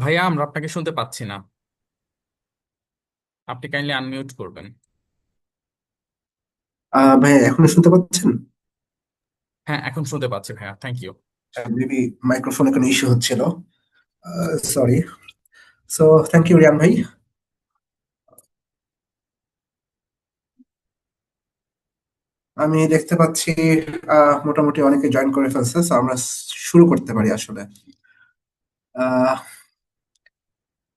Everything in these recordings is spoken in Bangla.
ভাইয়া আমরা আপনাকে শুনতে পাচ্ছি না। আপনি কাইন্ডলি আনমিউট করবেন। ভাইয়া এখনো শুনতে পাচ্ছেন? হ্যাঁ, এখন শুনতে পাচ্ছি ভাইয়া, থ্যাংক ইউ। মেবি মাইক্রোফোনে কোনো ইস্যু হচ্ছিল। Sorry. So thank you Riyan ভাই। আমি দেখতে পাচ্ছি মোটামুটি অনেকে জয়েন করে ফেলছে, সো আমরা শুরু করতে পারি আসলে।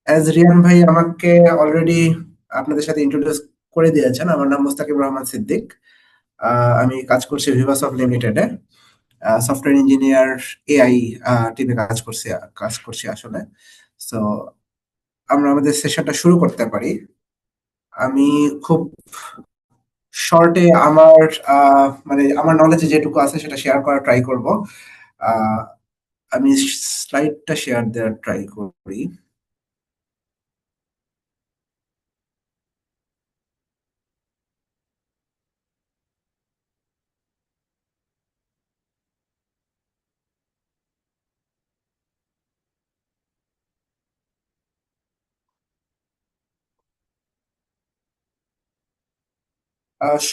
অ্যাজ রিয়ান ভাই আমাকে অলরেডি আপনাদের সাথে ইন্ট্রোডিউস করে দিয়েছেন, আমার নাম মুস্তাকিব রহমান সিদ্দিক। আমি কাজ করছি ভিভাসফট লিমিটেডে, সফটওয়্যার ইঞ্জিনিয়ার, এআই টিমে কাজ করছি আসলে। সো আমরা আমাদের সেশনটা শুরু করতে পারি। আমি খুব শর্টে আমার মানে আমার নলেজে যেটুকু আছে সেটা শেয়ার করার ট্রাই করব। আহ, আমি স্লাইডটা শেয়ার দেওয়ার ট্রাই করি।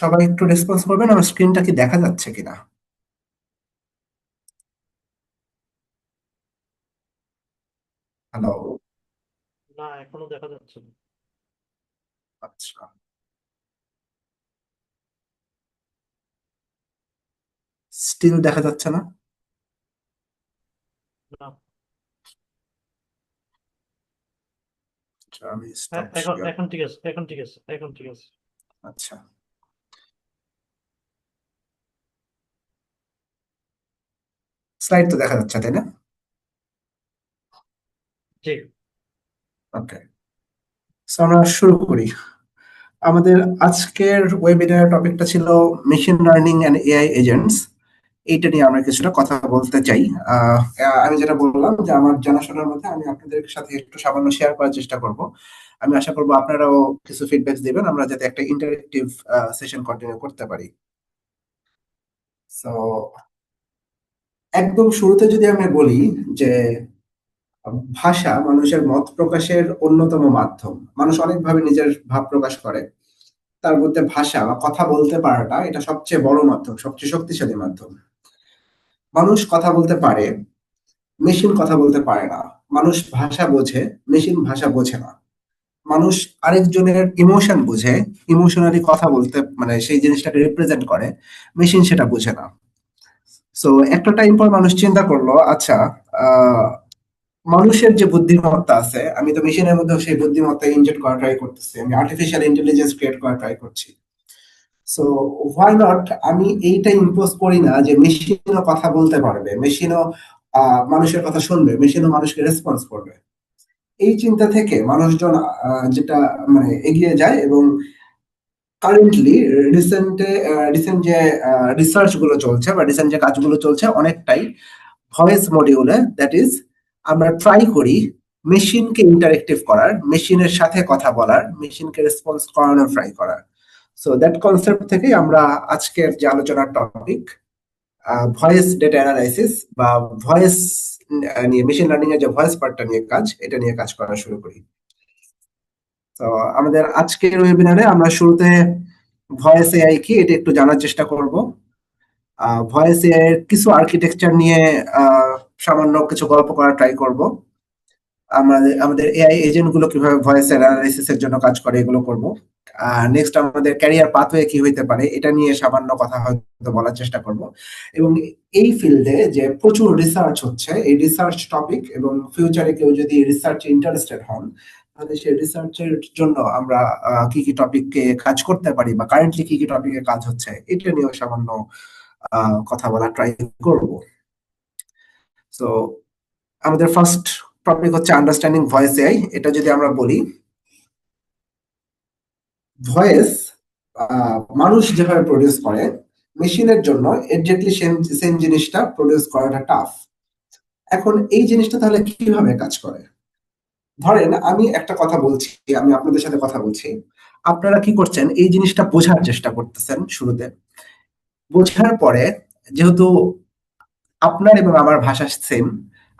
সবাই একটু রেসপন্স করবেন, আমার স্ক্রিনটা কি দেখা যাচ্ছে কিনা। হ্যালো। না, এখনো দেখা যাচ্ছে না। আচ্ছা, স্টিল দেখা যাচ্ছে না। না। আচ্ছা, আমি হ্যাঁ, স্টপ এখন শেয়ার। এখন ঠিক আছে, এখন ঠিক আছে, এখন ঠিক আছে। আচ্ছা, স্লাইড তো দেখা যাচ্ছে তাই না? জি। ওকে, আমরা শুরু করি। আমাদের আজকের ওয়েবিনার টপিকটা ছিল machine learning and AI agents. এইটা নিয়ে আমরা কিছুটা কথা বলতে চাই। আহ, আমি যেটা বললাম যে আমার জানাশোনার মধ্যে আমি আপনাদের সাথে একটু সামান্য শেয়ার করার চেষ্টা করব। আমি আশা করব আপনারাও কিছু ফিডব্যাক দিবেন, আমরা যাতে একটা ইন্টারেক্টিভ সেশন কন্টিনিউ করতে পারি। সো একদম শুরুতে যদি আমি বলি যে ভাষা মানুষের মত প্রকাশের অন্যতম মাধ্যম। মানুষ অনেকভাবে নিজের ভাব প্রকাশ করে, তার মধ্যে ভাষা বা কথা বলতে পারাটা এটা সবচেয়ে বড় মাধ্যম, সবচেয়ে শক্তিশালী মাধ্যম। মানুষ কথা বলতে পারে, মেশিন কথা বলতে পারে না। মানুষ ভাষা বোঝে, মেশিন ভাষা বোঝে না। মানুষ আরেকজনের ইমোশন বুঝে, ইমোশনালি কথা বলতে মানে সেই জিনিসটাকে রিপ্রেজেন্ট করে, মেশিন সেটা বুঝে না। সো একটা টাইম পর মানুষ চিন্তা করলো, আচ্ছা, আহ, মানুষের যে বুদ্ধিমত্তা আছে, আমি তো মেশিনের মধ্যে সেই বুদ্ধিমত্তা ইনজেক্ট করা ট্রাই করতেছি, আমি আর্টিফিশিয়াল ইন্টেলিজেন্স ক্রিয়েট করা ট্রাই করছি। সো হোয়াই নট আমি এইটা ইম্পোজ করি না যে মেশিনও কথা বলতে পারবে, মেশিনও মানুষের কথা শুনবে, মেশিনও মানুষকে রেসপন্স করবে। এই চিন্তা থেকে মানুষজন যেটা মানে এগিয়ে যায়, এবং কারেন্টলি রিসেন্ট যে রিসার্চ গুলো চলছে বা রিসেন্ট যে কাজগুলো চলছে অনেকটাই ভয়েস মডিউলে, দ্যাট ইজ আমরা ট্রাই করি মেশিনকে ইন্টারেক্টিভ করার, মেশিনের সাথে কথা বলার, মেশিনকে রেসপন্স করানোর ট্রাই করার। সো দ্যাট কনসেপ্ট থেকেই আমরা আজকের যে আলোচনার টপিক ভয়েস ডেটা অ্যানালাইসিস বা ভয়েস নিয়ে, মেশিন লার্নিং এর যে ভয়েস পার্টটা নিয়ে কাজ, এটা নিয়ে কাজ করা শুরু করি। তো আমাদের আজকের ওয়েবিনারে আমরা শুরুতে ভয়েস এআই কি এটা একটু জানার চেষ্টা করব। ভয়েস এআই এর কিছু আর্কিটেকচার নিয়ে আহ, সামান্য কিছু গল্প করার ট্রাই করব। আমাদের আমাদের এআই এজেন্ট গুলো কিভাবে ভয়েস অ্যানালাইসিস এর জন্য কাজ করে এগুলো করব। নেক্সট আমাদের ক্যারিয়ার পাথওয়ে কি হইতে পারে এটা নিয়ে সামান্য কথা হয়তো বলার চেষ্টা করব। এবং এই ফিল্ডে যে প্রচুর রিসার্চ হচ্ছে, এই রিসার্চ টপিক, এবং ফিউচারে কেউ যদি রিসার্চে ইন্টারেস্টেড হন, তাহলে সেই রিসার্চের জন্য আমরা কি কি টপিকে কাজ করতে পারি বা কারেন্টলি কি কি টপিকে কাজ হচ্ছে এটা নিয়েও সামান্য কথা বলা ট্রাই করব। সো আমাদের ফার্স্ট টপিক হচ্ছে আন্ডারস্ট্যান্ডিং ভয়েস এআই। এটা যদি আমরা বলি, ভয়েস মানুষ যেভাবে প্রডিউস করে, মেশিনের জন্য এক্স্যাক্টলি সেম সেম জিনিসটা প্রডিউস করাটা টাফ। এখন এই জিনিসটা তাহলে কিভাবে কাজ করে? ধরেন আমি একটা কথা বলছি, আমি আপনাদের সাথে কথা বলছি, আপনারা কি করছেন, এই জিনিসটা বোঝার চেষ্টা করতেছেন শুরুতে। বোঝার পরে যেহেতু আপনার এবং আমার ভাষা সেম,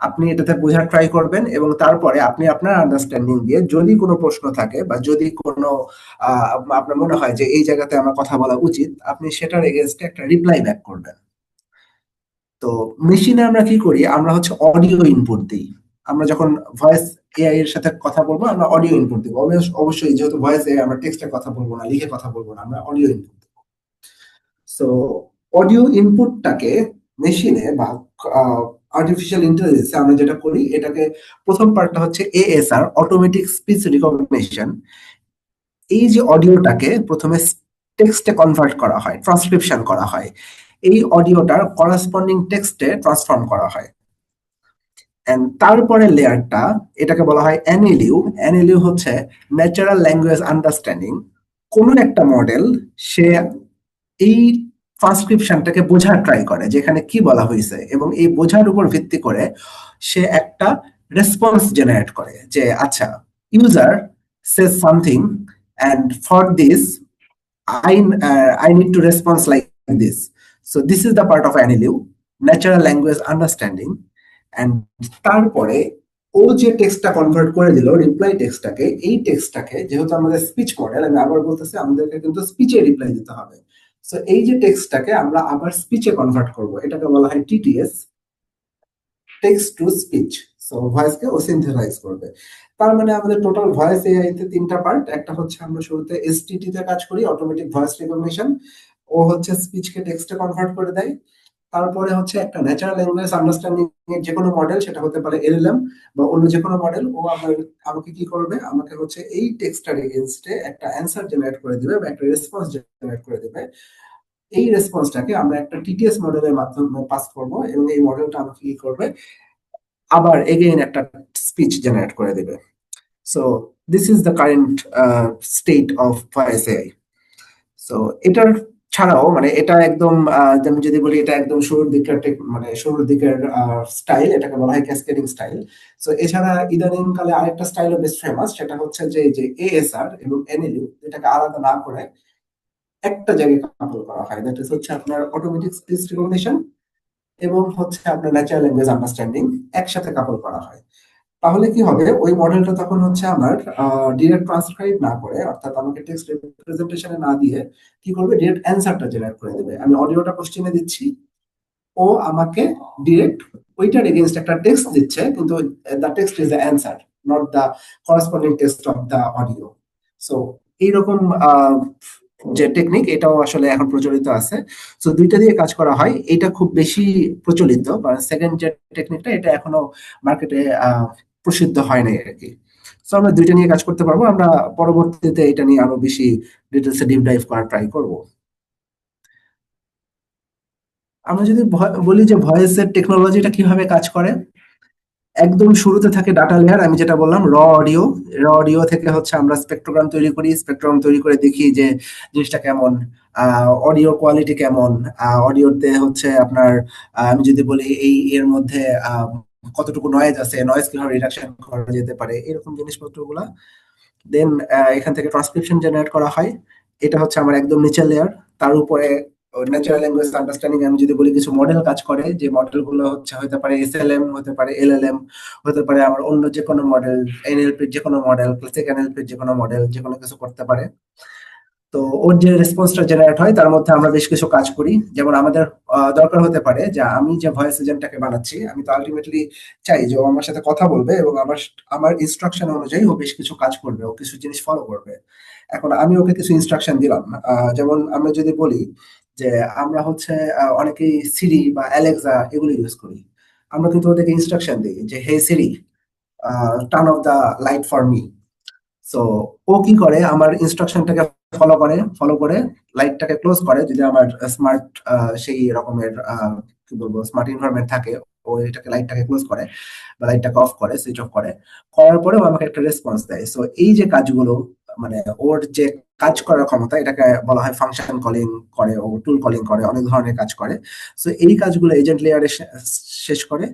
আপনি এটাতে বোঝার ট্রাই করবেন এবং তারপরে আপনি আপনার আন্ডারস্ট্যান্ডিং দিয়ে যদি কোনো প্রশ্ন থাকে বা যদি কোনো আহ, আপনার মনে হয় যে এই জায়গাতে আমার কথা বলা উচিত, আপনি সেটার এগেনস্টে একটা রিপ্লাই ব্যাক করবেন। তো মেশিনে আমরা কি করি, আমরা হচ্ছে অডিও ইনপুট দিই। আমরা যখন ভয়েস এআই এর সাথে কথা বলবো আমরা অডিও ইনপুট দিব। অবশ্যই যেহেতু ভয়েস এআই, আমরা টেক্সটে কথা বলবো না, লিখে কথা বলবো না, আমরা অডিও ইনপুট। সো অডিও ইনপুটটাকে মেশিনে বা আর্টিফিশিয়াল ইন্টেলিজেন্সে আমরা যেটা করি, এটাকে প্রথম পার্টটা হচ্ছে এএসআর, অটোমেটিক স্পিচ রিকগনিশন। এই যে অডিওটাকে প্রথমে টেক্সটে কনভার্ট করা হয়, ট্রান্সক্রিপশন করা হয়, এই অডিওটার করাসপন্ডিং টেক্সটে ট্রান্সফর্ম করা হয়। এন্ড তারপরে লেয়ারটা, এটাকে বলা হয় এনএলইউ। এনএলইউ হচ্ছে ন্যাচারাল ল্যাঙ্গুয়েজ আন্ডারস্ট্যান্ডিং। কোন একটা মডেল সে এই ট্রান্সক্রিপশনটাকে বোঝার ট্রাই করে যেখানে কি বলা হয়েছে, এবং এই বোঝার উপর ভিত্তি করে সে একটা রেসপন্স জেনারেট করে যে আচ্ছা, user says something and for this I need to respond like this. So this is the part of NLU, natural language understanding. And তারপরে ও যে টেক্সটটা কনভার্ট করে দিল রিপ্লাই টেক্সটটাকে, এই টেক্সটটাকে যেহেতু আমাদের স্পিচ মডেল, আমি আবার বলতেছি আমাদেরকে কিন্তু স্পিচে রিপ্লাই দিতে হবে। সো এই যে টেক্সটটাকে আমরা আবার স্পিচে কনভার্ট করব, এটাকে বলা হয় TTS, text to speech. So ভয়েসকে ও সিনথেসাইজ করবে। তার মানে আমাদের টোটাল ভয়েস এআই তে তিনটা পার্ট। একটা হচ্ছে আমরা শুরুতে এসটিটি তে কাজ করি, অটোমেটিক ভয়েস রিকগনিশন। ও হচ্ছে স্পিচকে টেক্সটে কনভার্ট করে দেয়। তারপরে হচ্ছে একটা ন্যাচারাল ল্যাঙ্গুয়েজ আন্ডারস্ট্যান্ডিং এর যে কোনো মডেল, সেটা হতে পারে এলএলএম বা অন্য যে কোনো মডেল, ও আমাকে কি করবে, আমাকে হচ্ছে এই টেক্সটার এগেইনস্টে একটা অ্যান্সার জেনারেট করে দিবে বা একটা রেসপন্স জেনারেট করে দিবে। এই রেসপন্সটাকে আমরা একটা টিটিএস মডেলের মাধ্যমে পাস করব এবং এই মডেলটা আমাকে কি করবে, আবার এগেইন একটা স্পিচ জেনারেট করে দেবে। So this is the current state of voice AI. So এটার ছাড়াও মানে এটা একদম আমি যদি বলি এটা একদম শুরুর দিকের মানে শুরুর দিকের স্টাইল, এটাকে বলা হয় ক্যাসকেডিং স্টাইল। সো এছাড়া ইদানিং কালে আরেকটা স্টাইলও বেশ ফেমাস, সেটা হচ্ছে যে এই যে এএসআর এবং এনএলইউ, এটাকে আলাদা না করে একটা জায়গায় কাপল করা হয়। দ্যাট ইজ হচ্ছে আপনার অটোমেটিক স্পিচ রিকগনিশন এবং হচ্ছে আপনার ন্যাচারাল ল্যাঙ্গুয়েজ আন্ডারস্ট্যান্ডিং একসাথে কাপল করা হয়। তাহলে কি হবে, ওই মডেলটা তখন হচ্ছে আমার ডিরেক্ট ট্রান্সক্রাইব না করে, অর্থাৎ আমাকে টেক্সট রিপ্রেজেন্টেশনে না দিয়ে কি করবে, ডিরেক্ট অ্যান্সারটা জেনারেট করে দেবে। আমি অডিওটা কোশ্চেনে দিচ্ছি, ও আমাকে ডিরেক্ট ওইটার এগেইনস্ট একটা টেক্সট দিচ্ছে, কিন্তু the text is the answer, not the corresponding text of the audio. So এইরকম যে টেকনিক, এটাও আসলে এখন প্রচলিত আছে। সো দুইটা দিয়ে কাজ করা হয়, এটা খুব বেশি প্রচলিত। বা সেকেন্ড যে টেকনিকটা, এটা এখনো মার্কেটে প্রসিদ্ধ হয় নাই আর কি। সো আমরা দুইটা নিয়ে কাজ করতে পারবো। আমরা পরবর্তীতে এটা নিয়ে আরো বেশি ডিটেলসে ডিপ ডাইভ করার ট্রাই করব। আমরা যদি বলি যে ভয়েসের টেকনোলজিটা কিভাবে কাজ করে, একদম শুরুতে থাকে ডাটা লেয়ার। আমি যেটা বললাম, র অডিও থেকে হচ্ছে আমরা স্পেক্ট্রোগ্রাম তৈরি করি। স্পেক্ট্রোগ্রাম তৈরি করে দেখি যে জিনিসটা কেমন, অডিও কোয়ালিটি কেমন, অডিওতে হচ্ছে আপনার আমি যদি বলি এই এর মধ্যে কতটুকু নয়েজ আছে, নয়েজ কিভাবে রিডাকশন করা যেতে পারে, এরকম জিনিসপত্রগুলা। দেন এখান থেকে ট্রান্সক্রিপশন জেনারেট করা হয়। এটা হচ্ছে আমার একদম নিচের লেয়ার। তার উপরে ন্যাচারাল ল্যাঙ্গুয়েজ আন্ডারস্ট্যান্ডিং আমি যদি বলি কিছু মডেল কাজ করে, যে মডেলগুলো হচ্ছে হতে পারে এসএলএম, হতে পারে এলএলএম, হতে পারে আমার অন্য যে কোনো মডেল, এনএলপির যে কোনো মডেল, ক্লাসিক এনএলপির যে কোনো মডেল, যে কোনো কিছু করতে পারে। তো ওর যে রেসপন্সটা জেনারেট হয় তার মধ্যে আমরা বেশ কিছু কাজ করি। যেমন আমাদের দরকার হতে পারে যে আমি যে ভয়েস এজেন্টটাকে বানাচ্ছি, আমি তো আলটিমেটলি চাই যে ও আমার সাথে কথা বলবে এবং আমার আমার ইনস্ট্রাকশন অনুযায়ী ও বেশ কিছু কাজ করবে, ও কিছু জিনিস ফলো করবে। এখন আমি ওকে কিছু ইনস্ট্রাকশন দিলাম। যেমন আমরা যদি বলি যে আমরা হচ্ছে অনেকেই সিরি বা অ্যালেক্সা এগুলো ইউজ করি। আমরা কিন্তু ওদেরকে ইনস্ট্রাকশন দিই যে hey Siri, turn off the light for me. So ও কি করে, আমার ইনস্ট্রাকশনটাকে ফলো করে লাইটটাকে ক্লোজ করে। যদি আমার স্মার্ট সেই রকমের কি বলবো স্মার্ট এনভায়রনমেন্ট থাকে, ও এটাকে লাইটটাকে ক্লোজ করে বা লাইটটাকে অফ করে, সুইচ অফ করে। করার পরে ও আমাকে একটা রেসপন্স দেয়। সো এই যে কাজগুলো, মানে ওর যে কাজ করার ক্ষমতা, এটাকে বলা হয় ফাংশন কলিং করে, ও টুল কলিং করে, অনেক ধরনের কাজ করে। সো এই কাজগুলো এজেন্ট লেয়ারে শেষ করে।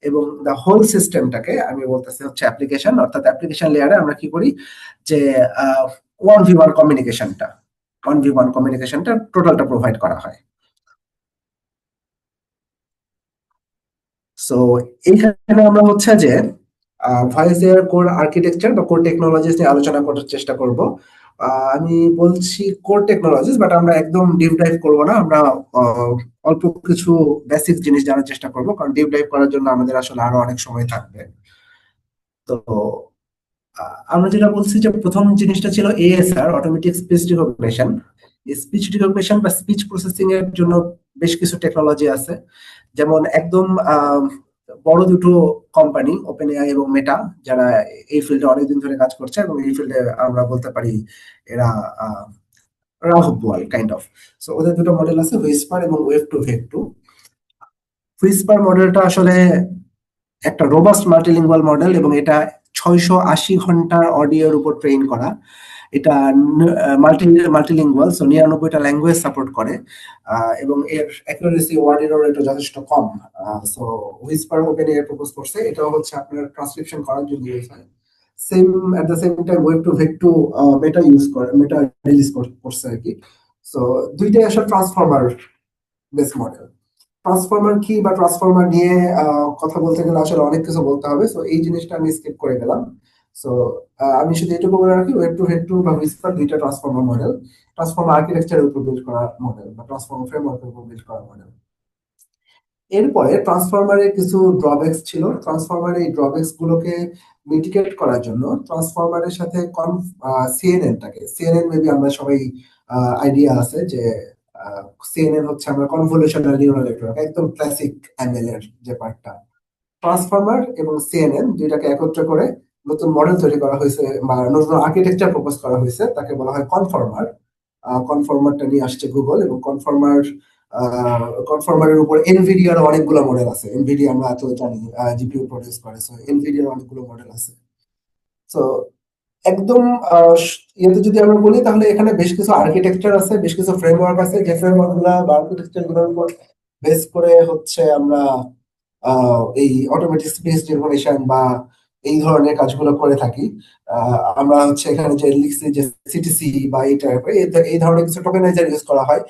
এবং দ্য হোল সিস্টেমটাকে আমি বলতেছি হচ্ছে অ্যাপ্লিকেশন। অর্থাৎ অ্যাপ্লিকেশন লেয়ারে আমরা কি করি যে ওয়ান ভি ওয়ান কমিউনিকেশনটা টোটালটা প্রোভাইড করা হয়। সো সো এইখানে আমরা হচ্ছে যে ভয়েস এর কোর আর্কিটেকচার বা কোর টেকনোলজিস নিয়ে আলোচনা করার চেষ্টা করব। আমি বলছি কোর টেকনোলজিস, বাট আমরা একদম ডিপ ডাইভ করব না। আমরা অল্প কিছু বেসিক জিনিস জানার চেষ্টা করব, কারণ ডিপ ডাইভ করার জন্য আমাদের আসলে আরো অনেক সময় থাকবে। তো আমরা যেটা বলছি যে প্রথম জিনিসটা ছিল ASR, automatic speech recognition. Speech recognition বা স্পিচ প্রসেসিং এর জন্য বেশ কিছু টেকনোলজি আছে। যেমন একদম বড় দুটো কোম্পানি, ওপেন এআই এবং মেটা, যারা এই ফিল্ডে অনেকদিন ধরে কাজ করছে এবং এই ফিল্ডে আমরা বলতে পারি এরা রাঘব কাইন্ড অফ। সো ওদের দুটো মডেল আছে, হুইসপার এবং wave two vec two. Whisper মডেলটা আসলে একটা রোবাস্ট মাল্টিলিঙ্গুয়াল মডেল এবং এটা 680 ঘন্টার অডিওর উপর ট্রেন করা। এটা মাল্টিলিঙ্গুয়াল, সো 99টা ল্যাঙ্গুয়েজ সাপোর্ট করে, এবং এর অ্যাকুরেসি ওয়ার্ড এরর এটা যথেষ্ট কম। So Whisper open AI propose করছে, এটাও হচ্ছে আপনার ট্রান্সক্রিপশন করার জন্য ইউজ হয়। Same at the same time wave to vec to Meta use করে, মেটা রিলিজ করছে আর কি। সো দুইটাই আসলে ট্রান্সফর্মার বেস মডেল। ট্রান্সফর্মার কি বা ট্রান্সফর্মার নিয়ে কথা বলতে গেলে আসলে অনেক কিছু বলতে হবে, সো এই জিনিসটা আমি স্কিপ করে গেলাম। সো আমি শুধু এটুকু বলে রাখি, ওয়েব টু হেড টু বা হুইসপার দুইটা ট্রান্সফর্মার মডেল, ট্রান্সফর্মার আর্কিটেকচারের উপর বিল্ড করা মডেল বা ট্রান্সফর্মার ফ্রেমওয়ার্কের উপর বিল্ড করা মডেল। এরপরে ট্রান্সফরমারের কিছু ড্রব্যাকস ছিল। ট্রান্সফরমারের এই ড্রব্যাকস গুলোকে মিটিগেট করার জন্য ট্রান্সফরমারের সাথে সিএনএন মেবি আমরা সবাই আইডিয়া আছে যে সিএনএন হচ্ছে আমরা কনভলিউশনাল নিউরাল নেটওয়ার্ক, একদম ক্লাসিক এমএল এর যে পার্টটা। ট্রান্সফরমার এবং সিএনএন দুইটাকে একত্র করে নতুন মডেল তৈরি করা হয়েছে বা নতুন আর্কিটেকচার প্রপোজ করা হয়েছে, তাকে বলা হয় কনফর্মার। কনফর্মারটা নিয়ে আসছে গুগল, এবং কনফর্মারের উপর এনভিডিয়ার অনেকগুলো মডেল আছে। এনভিডিয়া আমরা এত জানি জিপিইউ প্রডিউস করে, সো এনভিডিয়ার অনেকগুলো মডেল আছে। সো একদম ইয়েতে যদি আমরা বলি, তাহলে এখানে বেশ কিছু আর্কিটেকচার আছে, বেশ কিছু ফ্রেমওয়ার্ক আছে, যে ফ্রেমওয়ার্ক গুলা বা আর্কিটেকচার গুলোর উপর বেস করে হচ্ছে আমরা এই অটোমেটিক স্পিচ রিকগনিশন বা এই ধরনের কাজগুলো করে থাকি। আমরা হচ্ছে এখানে যে লিখছি যে সিটিসি বা এই টাইপের এই ধরনের কিছু টোকেনাইজার ইউজ করা হয়।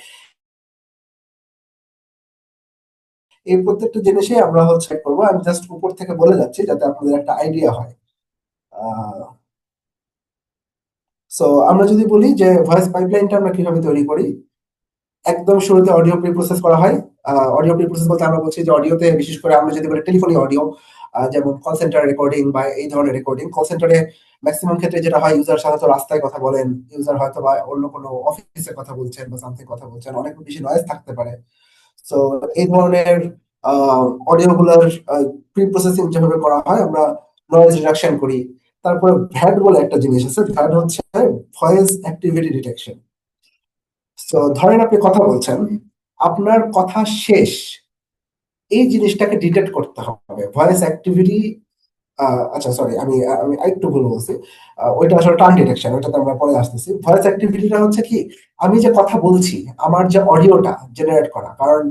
এই প্রত্যেকটা জিনিসই আমরা হচ্ছে করবো, আমি জাস্ট উপর থেকে বলে যাচ্ছি যাতে আপনাদের একটা আইডিয়া হয়। সো আমরা যদি বলি যে ভয়েস পাইপলাইনটা আমরা কিভাবে তৈরি করি, একদম শুরুতে অডিও প্রি প্রসেস করা হয়। অডিও প্রি প্রসেস বলতে আমরা বলছি যে অডিওতে, বিশেষ করে আমরা যদি বলি টেলিফোনি অডিও, যেমন কল সেন্টার রেকর্ডিং বা এই ধরনের রেকর্ডিং। কল সেন্টারে ম্যাক্সিমাম ক্ষেত্রে যেটা হয়, ইউজার সাধারণত রাস্তায় কথা বলেন, ইউজার হয়তো বা অন্য কোনো অফিসে কথা বলছেন বা সামথিং কথা বলছেন, অনেক বেশি নয়েজ থাকতে পারে। তো এই ধরনের অডিও গুলার প্রি প্রসেসিং যেভাবে করা হয়, আমরা নয়েজ রিডাকশন করি। তারপরে ভ্যাট বলে একটা জিনিস আছে, ভ্যাট হচ্ছে ভয়েস অ্যাক্টিভিটি ডিটেকশন। তো ধরেন আপনি কথা বলছেন, আপনার কথা শেষ, এই জিনিসটাকে ডিটেক্ট করতে হবে ভয়েস অ্যাক্টিভিটি। আচ্ছা সরি, আমি আমি একটু ভুল বলছি। ওইটা আসলে টার্ন ডিটেকশন, ওইটাতে আমরা পরে আসতেছি। ভয়েস অ্যাক্টিভিটিটা হচ্ছে কি, আমি যে কথা বলছি, আমার যে অডিওটা জেনারেট করা, কারণ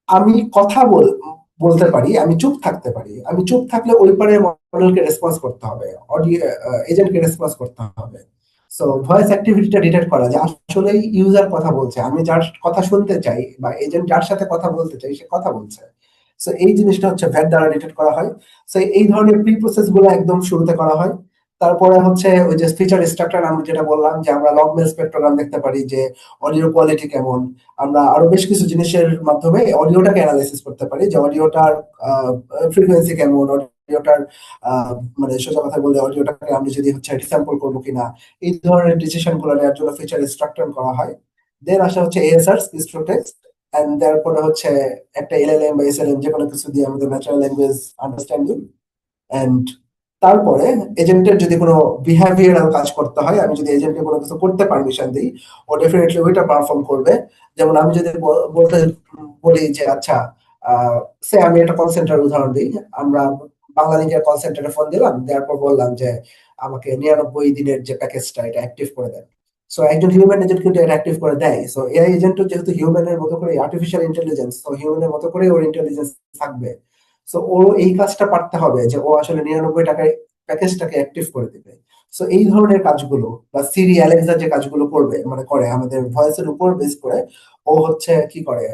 আমি কথা বলতে পারি, আমি চুপ থাকতে পারি। আমি চুপ থাকলে ওই পারে মডেলকে রেসপন্স করতে হবে, অডিও এজেন্টকে রেসপন্স করতে হবে। সো ভয়েস অ্যাক্টিভিটিটা ডিটেক্ট করা, যে আসলে ইউজার কথা বলছে, আমি যার কথা শুনতে চাই বা এজেন্ট যার সাথে কথা বলতে চাই সে কথা বলছে। সো এই জিনিসটা হচ্ছে ভ্যাট দ্বারা ডিটেক্ট করা হয়। সো এই ধরনের প্রি প্রসেস গুলো একদম শুরুতে করা হয়। তারপরে হচ্ছে ওই যে ফিচার স্ট্রাকচার আমি যেটা বললাম, যে আমরা লগ মেল স্পেক্ট্রোগ্রাম দেখতে পারি, যে অডিও কোয়ালিটি কেমন। আমরা আরো বেশ কিছু জিনিসের মাধ্যমে অডিওটাকে অ্যানালাইসিস করতে পারি, যে অডিওটার ফ্রিকোয়েন্সি কেমন, অডিওটার মানে সোজা কথা বললে অডিওটাকে আমি যদি হচ্ছে রিস্যাম্পল করবো কিনা, এই ধরনের ডিসিশন গুলো নেওয়ার জন্য ফিচার স্ট্রাকচার করা হয়। দেন আসা হচ্ছে ASR, speech to text, and তারপরে হচ্ছে একটা এলএলএম বা এসএলএম, যে কোনো কিছু দিয়ে আমাদের ন্যাচারাল ল্যাঙ্গুয়েজ আন্ডারস্ট্যান্ডিং। এন্ড তারপরে এজেন্টের যদি কোনো বিহেভিয়ারাল কাজ করতে হয়, আমি যদি এজেন্টকে কোনো কিছু করতে পারমিশন দিই, ও ডেফিনেটলি ওইটা পারফর্ম করবে। যেমন আমি যদি বলতে বলি যে আচ্ছা, সে আমি একটা কল সেন্টার উদাহরণ দিই, আমরা বাংলালিংকের কল সেন্টারে ফোন দিলাম, দেওয়ার পর বললাম যে আমাকে 99 দিনের যে প্যাকেজটা এটা অ্যাক্টিভ করে দেন। সো একজন হিউম্যান এজেন্ট কিন্তু এটা অ্যাক্টিভ করে দেয়। সো এআই এজেন্টও যেহেতু হিউম্যানের মতো করে আর্টিফিশিয়াল ইন্টেলিজেন্স, তো হিউম্যানের মতো করে ওর ইন্টেলিজেন্স থাকবে। সো ও এই কাজটা পারতে হবে যে ও আসলে 99 টাকায় প্যাকেজটাকে অ্যাক্টিভ করে দিবে। সো এই ধরনের কাজগুলো বা সিরি অ্যালেক্সা যে কাজগুলো করবে, মানে করে আমাদের ভয়েসের উপর বেস করে, ও হচ্ছে কি করে,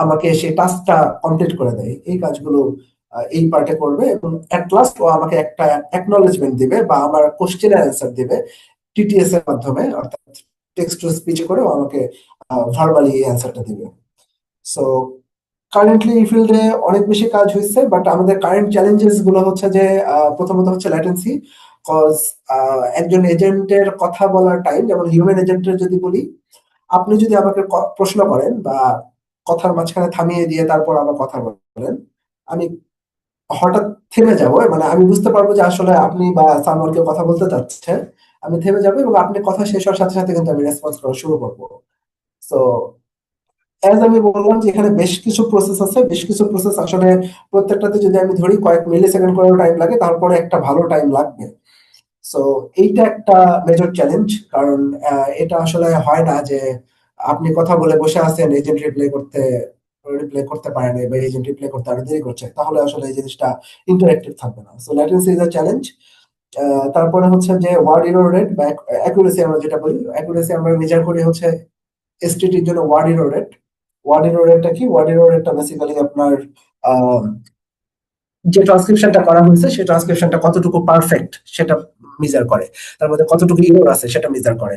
আমাকে সেই টাস্কটা কমপ্লিট করে দেয়, এই কাজগুলো এই পার্টে করবে, এবং অ্যাট লাস্ট ও আমাকে একটা অ্যাকনলেজমেন্ট দিবে বা আমার কোশ্চেনের অ্যান্সার দিবে টিটিএস এর মাধ্যমে, অর্থাৎ টেক্সট টু স্পিচ করে ও আমাকে ভার্বালি এই অ্যান্সারটা দিবে। সো কারেন্টলি এই ফিল্ডে অনেক বেশি কাজ হয়েছে, বাট আমাদের কারেন্ট চ্যালেঞ্জেস গুলো হচ্ছে যে প্রথমত হচ্ছে ল্যাটেন্সি। কজ একজন এজেন্টের কথা বলার টাইম, যেমন হিউম্যান এজেন্টের যদি বলি, আপনি যদি আমাকে প্রশ্ন করেন বা কথার মাঝখানে থামিয়ে দিয়ে তারপর আবার কথা বলেন, আমি হঠাৎ থেমে যাবো, মানে আমি বুঝতে পারবো যে আসলে আপনি বা সামওয়ান কেউ কথা বলতে চাচ্ছে, আমি থেমে যাবো এবং আপনি কথা শেষ হওয়ার সাথে সাথে কিন্তু আমি রেসপন্স করা শুরু করবো। সো অ্যাজ আমি বললাম যে এখানে বেশ কিছু প্রসেস আছে, বেশ কিছু প্রসেস আসলে প্রত্যেকটাতে যদি আমি ধরি কয়েক মিলি সেকেন্ড করেও টাইম লাগে, তারপরে একটা ভালো টাইম লাগবে। সো এইটা একটা মেজর চ্যালেঞ্জ, কারণ এটা আসলে হয় না যে আপনি কথা বলে বসে আছেন, এজেন্ট রিপ্লাই করতে পারে না বা এজেন্ট রিপ্লাই করতে আরো দেরি করছে, তাহলে আসলে এই জিনিসটা ইন্টারেক্টিভ থাকবে না। So latency is a challenge. তারপরে হচ্ছে যে ওয়ার্ড এরর রেট বা অ্যাকুরেসি, আমরা যেটা বলি অ্যাকুরেসি আমরা মেজার করি হচ্ছে এসটিটির জন্য word error rate. Word error রেটটা কি? ওয়ার্ড এরর রেটটা বেসিক্যালি আপনার আহ, যে ট্রান্সক্রিপশনটা করা হয়েছে সেই ট্রান্সক্রিপশনটা কতটুকু পারফেক্ট সেটা মেজার করে, তার মধ্যে কতটুকু ইরর আছে সেটা মেজার করে।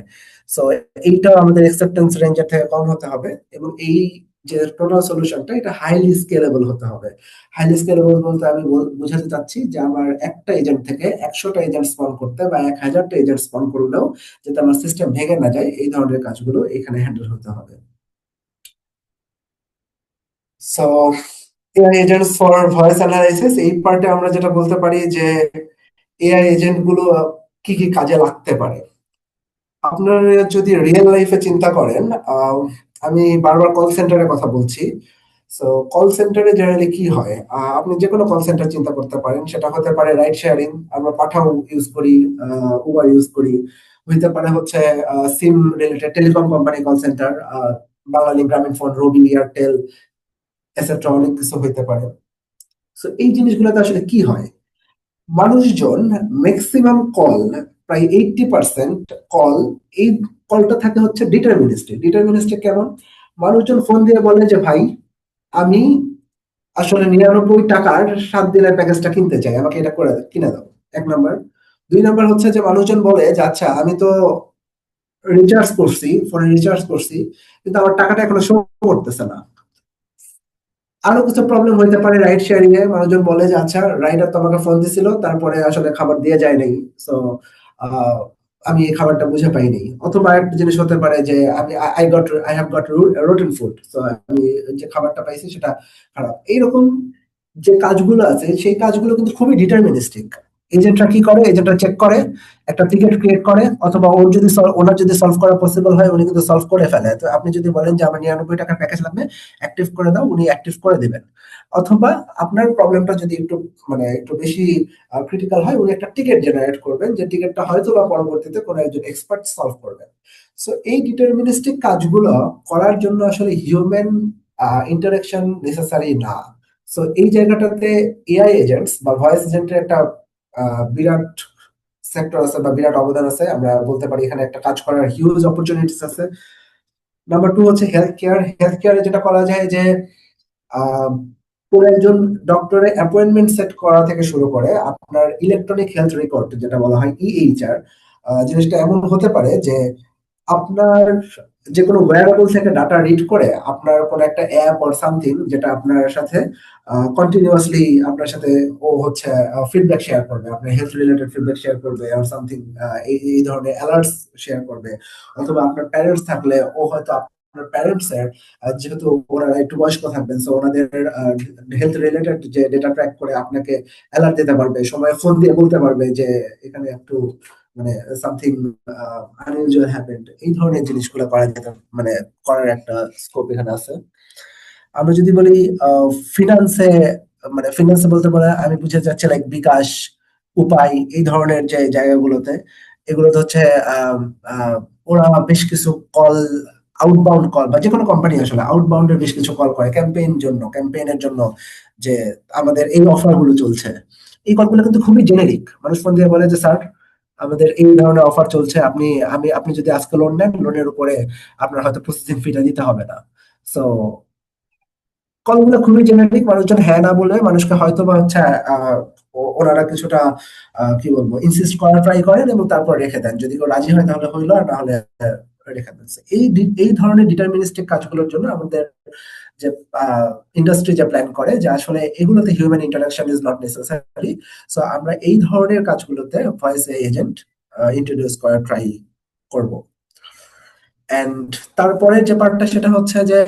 সো এইটা আমাদের অ্যাকসেপ্টেন্স রেঞ্জের থেকে কম হতে হবে, এবং এই যে টোটাল সলিউশনটা এটা হাইলি স্কেলেবল হতে হবে। হাইলি স্কেলেবল বলতে আমি বোঝাতে চাচ্ছি যে আমার একটা এজেন্ট থেকে 100টা এজেন্ট স্পন করতে বা 1000টা এজেন্ট স্পন করলেও যাতে আমার সিস্টেম ভেঙে না যায়, এই ধরনের কাজগুলো এখানে হ্যান্ডেল হতে হবে। So AI agents for voice analysis, এই পার্টে আমরা যেটা বলতে পারি যে এআই এজেন্ট গুলো কি কি কাজে লাগতে পারে। আপনার যদি রিয়েল লাইফে চিন্তা করেন, আমি বারবার কল সেন্টারের কথা বলছি। সো কল সেন্টারে জেনারেলি কি হয়, আপনি যে কোনো কল সেন্টার চিন্তা করতে পারেন, সেটা হতে পারে রাইড শেয়ারিং, আমরা পাঠাও ইউজ করি, উবার ইউজ করি, হইতে পারে হচ্ছে SIM related telecom company call centre, Banglalink, Grameenphone, রবি, এয়ারটেল, এসেট্রা, অনেক কিছু হইতে পারে। সো এই জিনিসগুলোতে আসলে কি হয়, মানুষজন ম্যাক্সিমাম কল, প্রায় 80% কল, এই কলটা থাকে হচ্ছে ডিটারমিনিস্টিক। ডিটারমিনিস্টিক কেমন? মানুষজন ফোন দিয়ে বলে যে ভাই, আমি আসলে 99 টাকার 7 দিনের প্যাকেজটা কিনতে চাই, আমাকে এটা করে কিনে দাও। এক নাম্বার। দুই নাম্বার হচ্ছে যে মানুষজন বলে যে আচ্ছা, আমি তো রিচার্জ করছি, ফোনে রিচার্জ করছি, কিন্তু আমার টাকাটা এখনো শো করতেছে না। আরো কিছু প্রবলেম হইতে পারে রাইড শেয়ারিং এ, মানুষজন বলে যে আচ্ছা, রাইডার তো আমাকে ফোন দিছিল, তারপরে আসলে খাবার দিয়ে যায় নাই, সো আমি এই খাবারটা বুঝে পাইনি। অথবা একটা জিনিস হতে পারে যে I have got rotten food, so আমি যে খাবারটা পাইছি সেটা খারাপ। এইরকম যে কাজগুলো আছে সেই কাজগুলো কিন্তু খুবই ডিটারমিনিস্টিক। এজেন্টরা কি করে, এজেন্টরা চেক করে, একটা টিকেট ক্রিয়েট করে, অথবা ওনার যদি সলভ করা পসিবল হয় উনি কিন্তু সলভ করে ফেলে। তো আপনি যদি বলেন যে আমার 99 টাকার প্যাকেজ লাগবে, অ্যাক্টিভ করে দাও, উনি অ্যাক্টিভ করে দিবেন। অথবা আপনার প্রবলেমটা যদি একটু মানে একটু বেশি ক্রিটিক্যাল হয়, উনি একটা টিকেট জেনারেট করবেন, যে টিকেটটা হয়তো বা পরবর্তীতে কোনো একজন এক্সপার্ট সলভ করবেন। সো এই ডিটারমিনিস্টিক কাজগুলো করার জন্য আসলে হিউম্যান ইন্টারাকশন নেসেসারি না। সো এই জায়গাটাতে এআই এজেন্টস বা ভয়েস এজেন্টের একটা বিরাট সেক্টর আছে বা বিরাট অবদান আছে, আমরা বলতে পারি এখানে একটা কাজ করার হিউজ অপরচুনিটিস আছে। নাম্বার টু হচ্ছে হেলথ কেয়ার। হেলথ কেয়ারে যেটা করা যায় যে আহ, কোনো একজন ডক্টরের অ্যাপয়েন্টমেন্ট সেট করা থেকে শুরু করে আপনার ইলেকট্রনিক হেলথ রেকর্ড, যেটা বলা হয় ইএইচআর, জিনিসটা এমন হতে পারে যে আপনার যে কোনো ওয়্যারেবল থেকে ডাটা রিড করে আপনার কোনো একটা অ্যাপ অর সামথিং, যেটা আপনার সাথে কন্টিনিউয়াসলি আপনার সাথে ও হচ্ছে ফিডব্যাক শেয়ার করবে, আপনার হেলথ রিলেটেড ফিডব্যাক শেয়ার করবে অর সামথিং, এই ধরনের অ্যালার্টস শেয়ার করবে। অথবা আপনার প্যারেন্টস থাকলে ও হয়তো আপনার প্যারেন্টস এর যেহেতু ওনারা একটু বয়স্ক থাকবেন, সো ওনাদের হেলথ রিলেটেড যে ডেটা ট্র্যাক করে আপনাকে অ্যালার্ট দিতে পারবে, সময় ফোন দিয়ে বলতে পারবে যে এখানে একটু মানে সামথিং আনইউজুয়াল হ্যাপেন্ড। এই ধরনের জিনিসগুলো করা যেতে মানে করার একটা স্কোপ এখানে আছে। আমরা যদি বলি ফিনান্সে, মানে ফিনান্সে বলতে বলে আমি বুঝে যাচ্ছে লাইক বিকাশ, উপায়, এই ধরনের যে জায়গাগুলোতে, এগুলোতে হচ্ছে আম, আহ, ওরা বেশ কিছু কল, আউটবাউন্ড কল, বা যে কোনো কোম্পানি আসলে আউটবাউন্ডের বেশ কিছু কল করে ক্যাম্পেইনের জন্য, যে আমাদের এই অফার গুলো চলছে। এই কলগুলো কিন্তু খুবই জেনেরিক, মানুষ ফোন দিয়ে বলে যে স্যার, আমাদের এই ধরনের অফার চলছে, আপনি যদি আজকে লোন নেন, লোনের উপরে আপনার হয়তো প্রসেসিং ফিটা দিতে হবে না। সো কলগুলো খুবই জেনারিক, মানুষজন হ্যাঁ না বলে মানুষকে হয়তো বা হচ্ছে ওনারা কিছুটা কি বলবো ইনসিস্ট করা ট্রাই করেন এবং তারপর রেখে দেন, যদি কেউ রাজি হয় তাহলে হইলো, আর না হলে রেখে দেন। এই ধরনের ডিটারমিনিস্টিক কাজগুলোর জন্য আমাদের যে ইন্ডাস্ট্রি যে প্ল্যান করে যে আসলে এগুলোতে human interaction is not necessary, so আমরা এই ধরনের কাজগুলোতে ভয়েস এজেন্ট ইন্ট্রোডিউস করার ট্রাই করব। এন্ড তারপরে যে পার্টটা সেটা হচ্ছে যে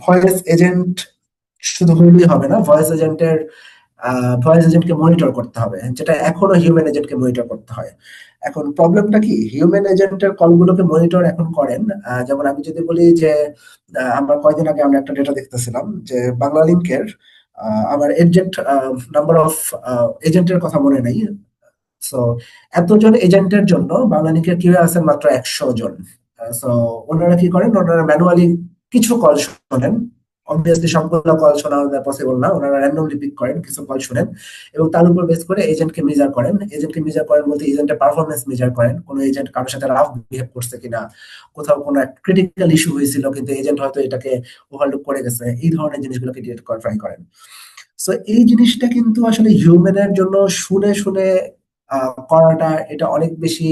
ভয়েস এজেন্ট শুধু হইলেই হবে না, ভয়েস এজেন্টকে মনিটর করতে হবে, যেটা এখনো হিউম্যান এজেন্টকে মনিটর করতে হয়। এখন প্রবলেমটা কি, হিউম্যান এজেন্টের কলগুলোকে মনিটর এখন করেন যেমন আমি যদি বলি যে আমরা কয়দিন আগে আমরা একটা ডেটা দেখতেছিলাম যে বাংলা লিংকের আমার এজেন্ট নাম্বার অফ এজেন্টের কথা মনে নাই, সো এতজন এজেন্টের জন্য বাংলা লিংকের কিউ আছেন মাত্র 100 জন। সো ওনারা কি করেন, ওনারা ম্যানুয়ালি কিছু কল শোনেন, অবভিয়াসলি সবগুলো কল শোনা পসিবল না, ওনারা র্যান্ডমলি পিক করেন, কিছু কল শুনেন এবং তার উপর বেস করে এজেন্টকে মেজার করেন বলতে এজেন্টের পারফরমেন্স মেজার করেন, কোন এজেন্ট কারোর সাথে রাফ বিহেভ করছে কিনা, কোথাও কোনো ক্রিটিক্যাল ইস্যু হয়েছিল কিন্তু এজেন্ট হয়তো এটাকে ওভারলুক করে গেছে, এই ধরনের জিনিসগুলোকে ডিটেক্ট করা ট্রাই করেন। সো এই জিনিসটা কিন্তু আসলে হিউম্যানের জন্য শুনে শুনে করাটা এটা অনেক বেশি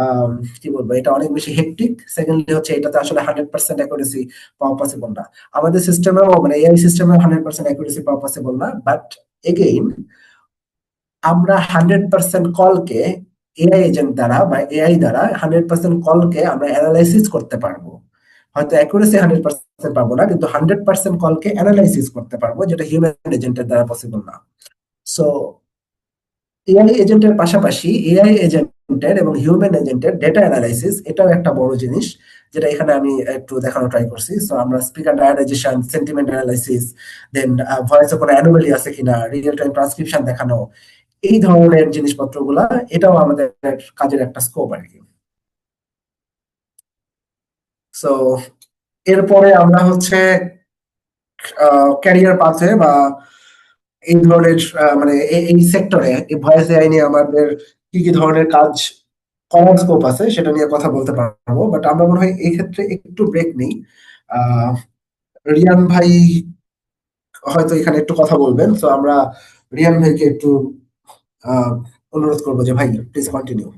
আম, কি বলবো, এটা অনেক বেশি হেক্টিক। সেকেন্ডলি হচ্ছে এটাতে আসলে 100% অ্যাকুরেসি পাওয়া পসিবল না, আমাদের সিস্টেমেও মানে এআই সিস্টেমেও 100% অ্যাকুরেসি পাওয়া পসিবল না, বাট এগেইন আমরা 100% কলকে এআই এজেন্ট দ্বারা বা এআই দ্বারা 100% কলকে আমরা অ্যানালাইসিস করতে পারবো, হয়তো অ্যাকুরেসি 100% পাবো না, কিন্তু 100% কলকে অ্যানালাইসিস করতে পারবো, যেটা হিউম্যান এজেন্টের দ্বারা পসিবল না। সো এআই এজেন্টের পাশাপাশি এআই এজেন্টের এবং হিউম্যান এজেন্টের ডেটা অ্যানালাইসিস এটাও একটা বড় জিনিস, যেটা এখানে আমি একটু দেখানো ট্রাই করছি। সো আমরা স্পিকার ডায়ালাইজেশন, সেন্টিমেন্ট অ্যানালাইসিস, দেন ভয়েসে কোনো অ্যানোমালি আছে কিনা, রিয়েল টাইম ট্রান্সক্রিপশন দেখানো, এই ধরনের জিনিসপত্রগুলা এটাও আমাদের কাজের একটা স্কোপ আর কি। সো এরপরে আমরা হচ্ছে ক্যারিয়ার পাথে বা এই ধরনের মানে এই সেক্টরে এই ভয়েস এআই নিয়ে আমাদের কি কি ধরনের কাজ করার স্কোপ আছে সেটা নিয়ে কথা বলতে পারবো, বাট আমরা মনে হয় এই ক্ষেত্রে একটু ব্রেক নেই। আহ রিয়ান ভাই হয়তো এখানে একটু কথা বলবেন, তো আমরা রিয়ান ভাইকে একটু আহ অনুরোধ করবো যে ভাই please continue.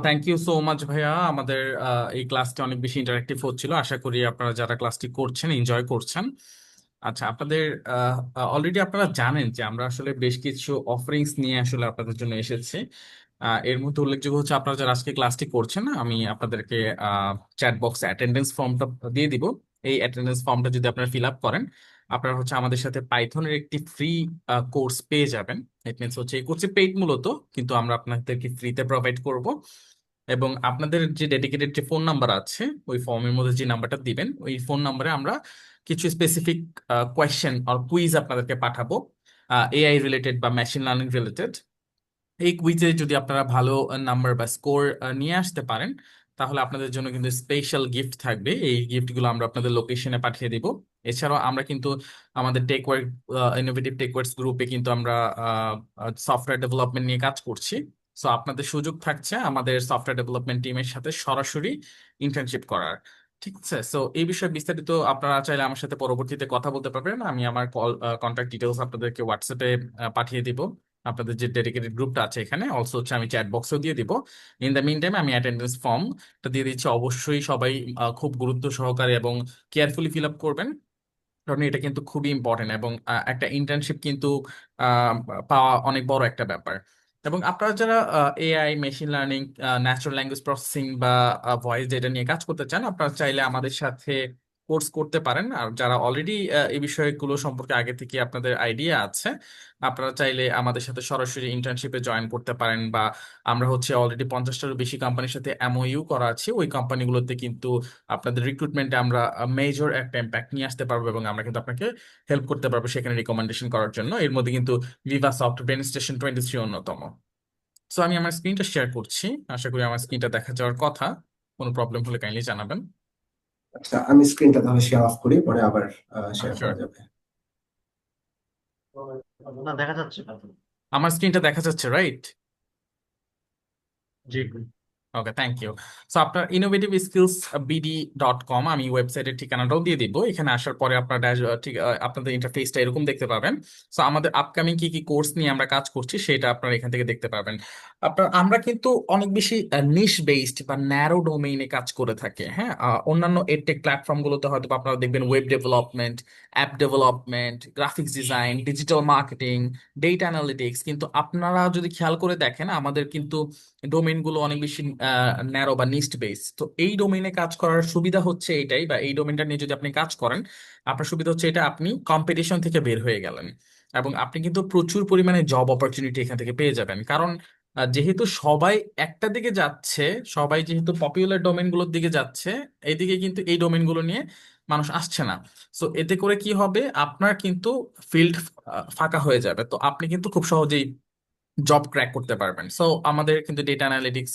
Thank you so much ভাইয়া। আমাদের এই ক্লাসটি অনেক বেশি ইন্টারেক্টিভ হচ্ছিল, আশা করি আপনারা যারা ক্লাসটি করছেন এনজয় করছেন। আচ্ছা, আপনাদের অলরেডি আপনারা জানেন যে আমরা আসলে বেশ কিছু অফারিংস নিয়ে আসলে আপনাদের জন্য এসেছি। এর মধ্যে উল্লেখযোগ্য হচ্ছে আপনারা যারা আজকে ক্লাসটি করছেন, আমি আপনাদেরকে চ্যাট বক্সে অ্যাটেন্ডেন্স ফর্মটা দিয়ে দিব। এই অ্যাটেন্ডেন্স ফর্মটা যদি আপনারা ফিল আপ করেন, আপনারা হচ্ছে আমাদের সাথে পাইথনের একটি ফ্রি কোর্স পেয়ে যাবেন। ইট মিনস হচ্ছে এই কোর্সে পেইড মূলত, কিন্তু আমরা আপনাদেরকে ফ্রিতে প্রোভাইড করব। এবং আপনাদের যে ডেডিকেটেড যে ফোন নাম্বার আছে, ওই ফর্মের মধ্যে যে নাম্বারটা দিবেন, ওই ফোন নাম্বারে আমরা কিছু স্পেসিফিক কোয়েশ্চেন আর কুইজ আপনাদেরকে পাঠাবো, এআই রিলেটেড বা মেশিন লার্নিং রিলেটেড। এই কুইজে যদি আপনারা ভালো নাম্বার বা স্কোর নিয়ে আসতে পারেন, তাহলে আপনাদের জন্য কিন্তু স্পেশাল গিফট থাকবে। এই গিফটগুলো আমরা আপনাদের লোকেশনে পাঠিয়ে দিব। এছাড়াও আমরা কিন্তু আমাদের টেকওয়ার্ক ইনোভেটিভ টেকওয়ার্কস গ্রুপে কিন্তু আমরা সফটওয়্যার ডেভেলপমেন্ট নিয়ে কাজ করছি। সো আপনাদের সুযোগ থাকছে আমাদের সফটওয়্যার ডেভেলপমেন্ট টিমের সাথে সরাসরি ইন্টার্নশিপ করার। ঠিক আছে, সো এই বিষয়ে বিস্তারিত আপনারা চাইলে আমার সাথে পরবর্তীতে কথা বলতে পারবেন। আমি আমার কন্ট্যাক্ট ডিটেলস আপনাদেরকে হোয়াটসঅ্যাপে পাঠিয়ে দিব। আপনাদের যে ডেডিকেটেড গ্রুপটা আছে এখানে অলসো হচ্ছে আমি চ্যাট বক্সেও দিয়ে দিব। ইন দ্য মিন টাইম আমি অ্যাটেন্ডেন্স ফর্মটা দিয়ে দিচ্ছি, অবশ্যই সবাই খুব গুরুত্ব সহকারে এবং কেয়ারফুলি ফিল আপ করবেন, কারণ এটা কিন্তু খুবই ইম্পর্টেন্ট এবং একটা ইন্টার্নশিপ কিন্তু আহ, পাওয়া অনেক বড় একটা ব্যাপার। এবং আপনারা যারা AI, machine learning, natural language processing বা ভয়েস ডেটা নিয়ে কাজ করতে চান, আপনারা চাইলে আমাদের সাথে কোর্স করতে পারেন। আর যারা অলরেডি এই বিষয়গুলো সম্পর্কে আগে থেকে আপনাদের আইডিয়া আছে, আপনারা চাইলে আমাদের সাথে সরাসরি ইন্টার্নশিপে জয়েন করতে পারেন। বা আমরা হচ্ছে অলরেডি 50টারও বেশি কোম্পানির সাথে এমওইউ করা আছে, ওই কোম্পানিগুলোতে কিন্তু আপনাদের রিক্রুটমেন্টে আমরা মেজর একটা ইম্প্যাক্ট নিয়ে আসতে পারবো এবং আমরা কিন্তু আপনাকে হেল্প করতে পারবো সেখানে রিকমেন্ডেশন করার জন্য। এর মধ্যে কিন্তু ভিভা সফট, ব্রেন স্টেশন 23 অন্যতম। সো আমি আমার স্ক্রিনটা শেয়ার করছি, আশা করি আমার স্ক্রিনটা দেখা যাওয়ার কথা। কোনো প্রবলেম হলে কাইন্ডলি জানাবেন। আচ্ছা, আমি স্ক্রিনটা তাহলে শেয়ার অফ করি, পরে আবার শেয়ার Sure. করা যাবে। না, দেখা যাচ্ছে না। আমার স্ক্রিনটা দেখা যাচ্ছে, রাইট? জি। Okay, thank you. সো আপনার innovativeskillsbd.com, আমি ওয়েবসাইটের ঠিকানাটাও দিয়ে দিব। এখানে আসার পরে আপনার ঠিক আপনাদের ইন্টারফেসটা এরকম দেখতে পাবেন। সো আমাদের আপকামিং কি কি কোর্স নিয়ে আমরা কাজ করছি সেটা আপনারা এখান থেকে দেখতে পাবেন। আমরা কিন্তু অনেক বেশি নিশ বেসড বা ন্যারো ডোমেইনে কাজ করে থাকি। হ্যাঁ, অন্যান্য এডটেক প্ল্যাটফর্মগুলোতে হয়তো বা আপনারা দেখবেন web development, app development, graphics design, digital marketing, data analytics. কিন্তু আপনারা যদি খেয়াল করে দেখেন আমাদের কিন্তু ডোমেইন গুলো অনেক বেশি ন্যারো বা নিস্ট বেস। তো এই ডোমেইনে কাজ করার সুবিধা হচ্ছে এটাই, বা এই ডোমেইনটা নিয়ে যদি আপনি কাজ করেন আপনার সুবিধা হচ্ছে এটা, আপনি কম্পিটিশন থেকে বের হয়ে গেলেন এবং আপনি কিন্তু প্রচুর পরিমাণে জব অপরচুনিটি এখান থেকে পেয়ে যাবেন। কারণ যেহেতু সবাই একটা দিকে যাচ্ছে, সবাই যেহেতু পপুলার ডোমেইন গুলোর দিকে যাচ্ছে, এইদিকে কিন্তু এই ডোমেইন গুলো নিয়ে মানুষ আসছে না। সো এতে করে কি হবে, আপনার কিন্তু ফিল্ড ফাঁকা হয়ে যাবে। তো আপনি কিন্তু খুব সহজেই জব ক্র্যাক করতে পারবেন। সো আমাদের কিন্তু data analytics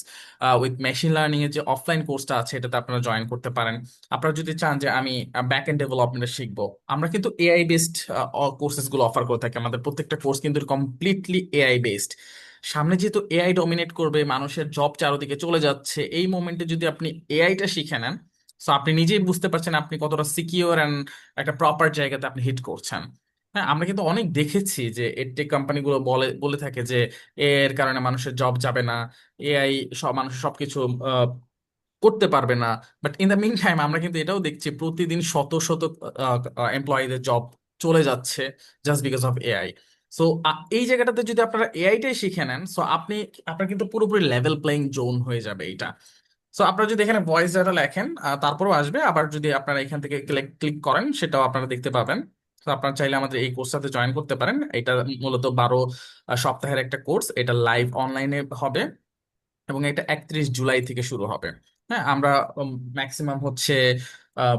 with machine learning এর যে অফলাইন কোর্সটা আছে এটাতে আপনারা জয়েন করতে পারেন। আপনারা যদি চান যে আমি ব্যাক এন্ড ডেভেলপমেন্ট শিখবো, আমরা কিন্তু এআই বেসড কোর্সেস গুলো অফার করে থাকি। আমাদের প্রত্যেকটা কোর্স কিন্তু কমপ্লিটলি এআই বেসড। সামনে যেহেতু এআই ডমিনেট করবে, মানুষের জব চারদিকে চলে যাচ্ছে, এই মোমেন্টে যদি আপনি এআইটা শিখে নেন, সো আপনি নিজেই বুঝতে পারছেন আপনি কতটা সিকিওর অ্যান্ড একটা প্রপার জায়গাতে আপনি হিট করছেন। হ্যাঁ, আমরা কিন্তু অনেক দেখেছি যে এডটেক কোম্পানিগুলো বলে বলে থাকে যে এর কারণে মানুষের জব যাবে না, এআই সব মানুষের সবকিছু আহ, করতে পারবে না। But in the meantime আমরা কিন্তু এটাও দেখছি প্রতিদিন শত শত এমপ্লয়ীদের জব চলে যাচ্ছে just because of AI. So এই জায়গাটাতে যদি আপনারা এআইটাই শিখে নেন, সো আপনার কিন্তু পুরোপুরি লেভেল প্লেইং জোন হয়ে যাবে এটা। সো আপনারা যদি এখানে ভয়েস ডাটা লেখেন তারপরেও আসবে, আবার যদি আপনারা এখান থেকে ক্লিক ক্লিক করেন সেটাও আপনারা দেখতে পাবেন। তো আপনারা চাইলে আমাদের এই কোর্সটাতে জয়েন করতে পারেন। এটা মূলত 12 সপ্তাহের একটা কোর্স, এটা লাইভ অনলাইনে হবে এবং এটা 31 জুলাই থেকে শুরু হবে। হ্যাঁ, আমরা ম্যাক্সিমাম হচ্ছে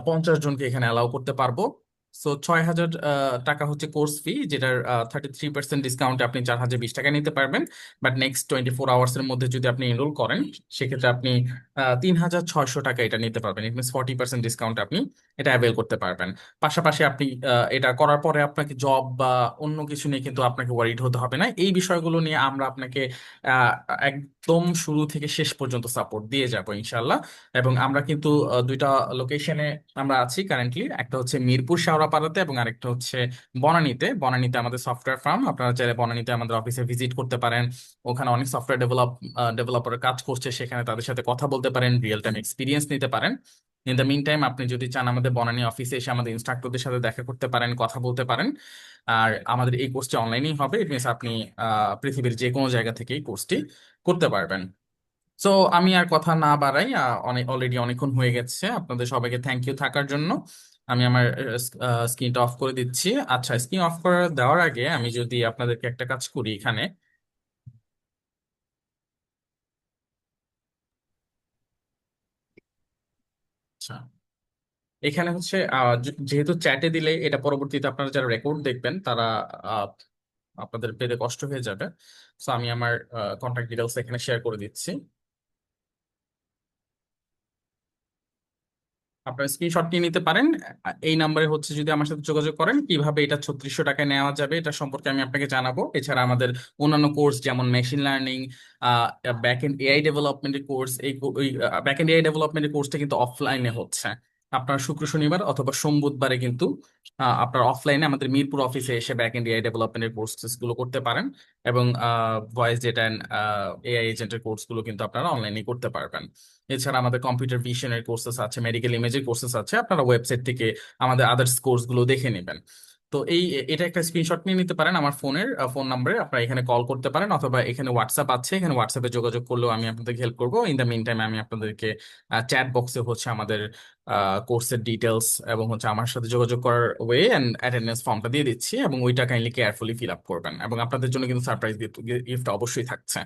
50 জনকে এখানে অ্যালাউ করতে পারবো। সো 6,000 টাকা হচ্ছে কোর্স ফি, যেটার 33% ডিসকাউন্টে আপনি 4,020 টাকা নিতে পারবেন। বাট নেক্সট 24 আওয়ার্স এর মধ্যে যদি আপনি এনরোল করেন সেক্ষেত্রে আপনি 3,600 টাকা এটা নিতে পারবেন। ইট মিনস 40% ডিসকাউন্ট আপনি এটা অ্যাভেল করতে পারবেন। পাশাপাশি আপনি এটা করার পরে আপনাকে জব বা অন্য কিছু নিয়ে কিন্তু আপনাকে ওয়ারিড হতে হবে না। এই বিষয়গুলো নিয়ে আমরা আপনাকে আহ, একদম শুরু থেকে শেষ পর্যন্ত সাপোর্ট দিয়ে যাব ইনশাল্লাহ। এবং আমরা কিন্তু দুইটা লোকেশনে আমরা আছি কারেন্টলি, একটা হচ্ছে মিরপুর শেওড়াপাড়াতে এবং আরেকটা হচ্ছে বনানীতে। বনানীতে আমাদের সফটওয়্যার ফার্ম, আপনারা চাইলে বনানীতে আমাদের অফিসে ভিজিট করতে পারেন। ওখানে অনেক সফটওয়্যার ডেভেলপার কাজ করছে, সেখানে তাদের সাথে কথা বলতে পারেন, রিয়েল টাইম এক্সপিরিয়েন্স নিতে পারেন। ইন দ্য মিন টাইম আপনি যদি চান আমাদের বনানী অফিসে এসে আমাদের ইনস্ট্রাক্টরদের সাথে দেখা করতে পারেন, কথা বলতে পারেন। আর আমাদের এই কোর্সটি অনলাইনেই হবে, ইট মিনস আপনি পৃথিবীর যে কোনো জায়গা থেকেই কোর্সটি করতে পারবেন। সো আমি আর কথা না বাড়াই, অনেক অলরেডি অনেকক্ষণ হয়ে গেছে। আপনাদের সবাইকে থ্যাংক ইউ থাকার জন্য। আমি আমার স্ক্রিনটা অফ করে দিচ্ছি। আচ্ছা, স্ক্রিন অফ করে দেওয়ার আগে আমি যদি আপনাদেরকে একটা কাজ করি এখানে। আচ্ছা, এখানে হচ্ছে যেহেতু চ্যাটে দিলে এটা পরবর্তীতে আপনারা যারা রেকর্ড দেখবেন তারা আহ, আপনাদের পেতে কষ্ট হয়ে যাবে। সো আমি আমার কন্ট্যাক্ট ডিটেলস এখানে শেয়ার করে দিচ্ছি। আপনার স্ক্রিনশট নিয়ে নিতে পারেন। এই নাম্বারে হচ্ছে যদি আমার সাথে যোগাযোগ করেন, কিভাবে এটা 3600 টাকায় নেওয়া যাবে এটা সম্পর্কে আমি আপনাকে জানাবো। এছাড়া আমাদের অন্যান্য কোর্স যেমন machine learning, back end AI ডেভেলপমেন্টের কোর্স, ওই ব্যাক এন্ড এআই ডেভেলপমেন্টের কোর্সটা কিন্তু অফলাইনে হচ্ছে। আপনার শুক্র শনিবার অথবা সোম বুধবারে কিন্তু আপনার অফলাইনে আমাদের মিরপুর অফিসে এসে ব্যাক এন্ড এআই ডেভেলপমেন্টের কোর্সেস গুলো করতে পারেন। এবং ভয়েস ডেটা অ্যান্ড এআই এজেন্টের কোর্স গুলো কিন্তু আপনারা অনলাইনে করতে পারবেন। এছাড়া আমাদের কম্পিউটার ভিশনের কোর্সেস আছে, মেডিকেল ইমেজের কোর্সেস আছে, আপনারা ওয়েবসাইট থেকে আমাদের আদার্স কোর্স গুলো দেখে নেবেন। তো এটা একটা স্ক্রিনশট নিয়ে নিতে পারেন আমার ফোন নাম্বারে, আপনারা এখানে কল করতে পারেন অথবা এখানে হোয়াটসঅ্যাপ আছে, এখানে হোয়াটসঅ্যাপে যোগাযোগ করলেও আমি আপনাদেরকে হেল্প করবো। ইন দ্য মিন টাইম আমি আপনাদেরকে চ্যাট বক্সে হচ্ছে আমাদের কোর্সের ডিটেলস এবং হচ্ছে আমার সাথে যোগাযোগ করার ওয়ে অ্যান্ড অ্যাটেন্ডেন্স ফর্মটা দিয়ে দিচ্ছি, এবং ওইটা কাইন্ডলি কেয়ারফুলি ফিল আপ করবেন। এবং আপনাদের জন্য কিন্তু সারপ্রাইজ গিফট অবশ্যই থাকছে।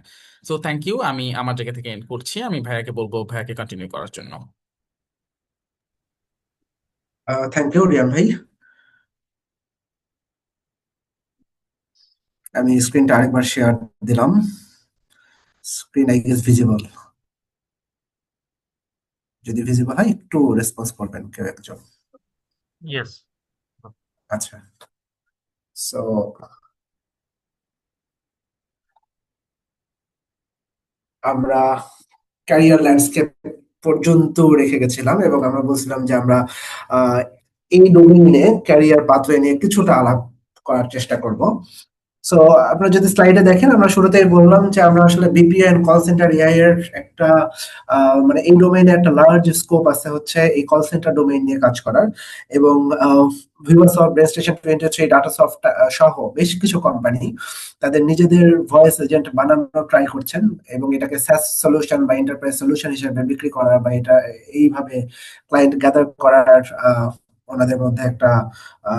সো থ্যাংক ইউ, আমি আমার জায়গা থেকে এন্ড করছি। আমি ভাইয়াকে বলবো ভাইয়াকে কন্টিনিউ করার জন্য। থ্যাংক ইউ রিয়ান ভাই। আমি স্ক্রিনটা আরেকবার শেয়ার দিলাম। Screen I guess visible. যদি ভিজিবল হয় একটু রেসপন্স করবেন কেউ একজন। ইয়েস। আচ্ছা, সো আমরা ক্যারিয়ার ল্যান্ডস্কেপ পর্যন্ত রেখে গেছিলাম, এবং আমরা বলছিলাম যে আমরা আহ, এই ডোমেইনে ক্যারিয়ার পাথওয়ে নিয়ে কিছুটা আলাপ করার চেষ্টা করব। সো আপনারা যদি স্লাইডে দেখেন, আমরা শুরুতেই বললাম যে আমরা আসলে BPO and call centre AI এর একটা মানে এই ডোমেইনে একটা লার্জ স্কোপ আছে হচ্ছে এই কল সেন্টার ডোমেইন নিয়ে কাজ করার। এবং ভিভাসফট, ব্রেনস্টেশন 23, ডাটাসফট সহ বেশ কিছু কোম্পানি তাদের নিজেদের ভয়েস এজেন্ট বানানোর ট্রাই করছেন, এবং এটাকে SaaS সলিউশন বা এন্টারপ্রাইজ সলিউশন হিসেবে বিক্রি করার বা এটা এইভাবে ক্লায়েন্ট গ্যাদার করার ওনাদের মধ্যে একটা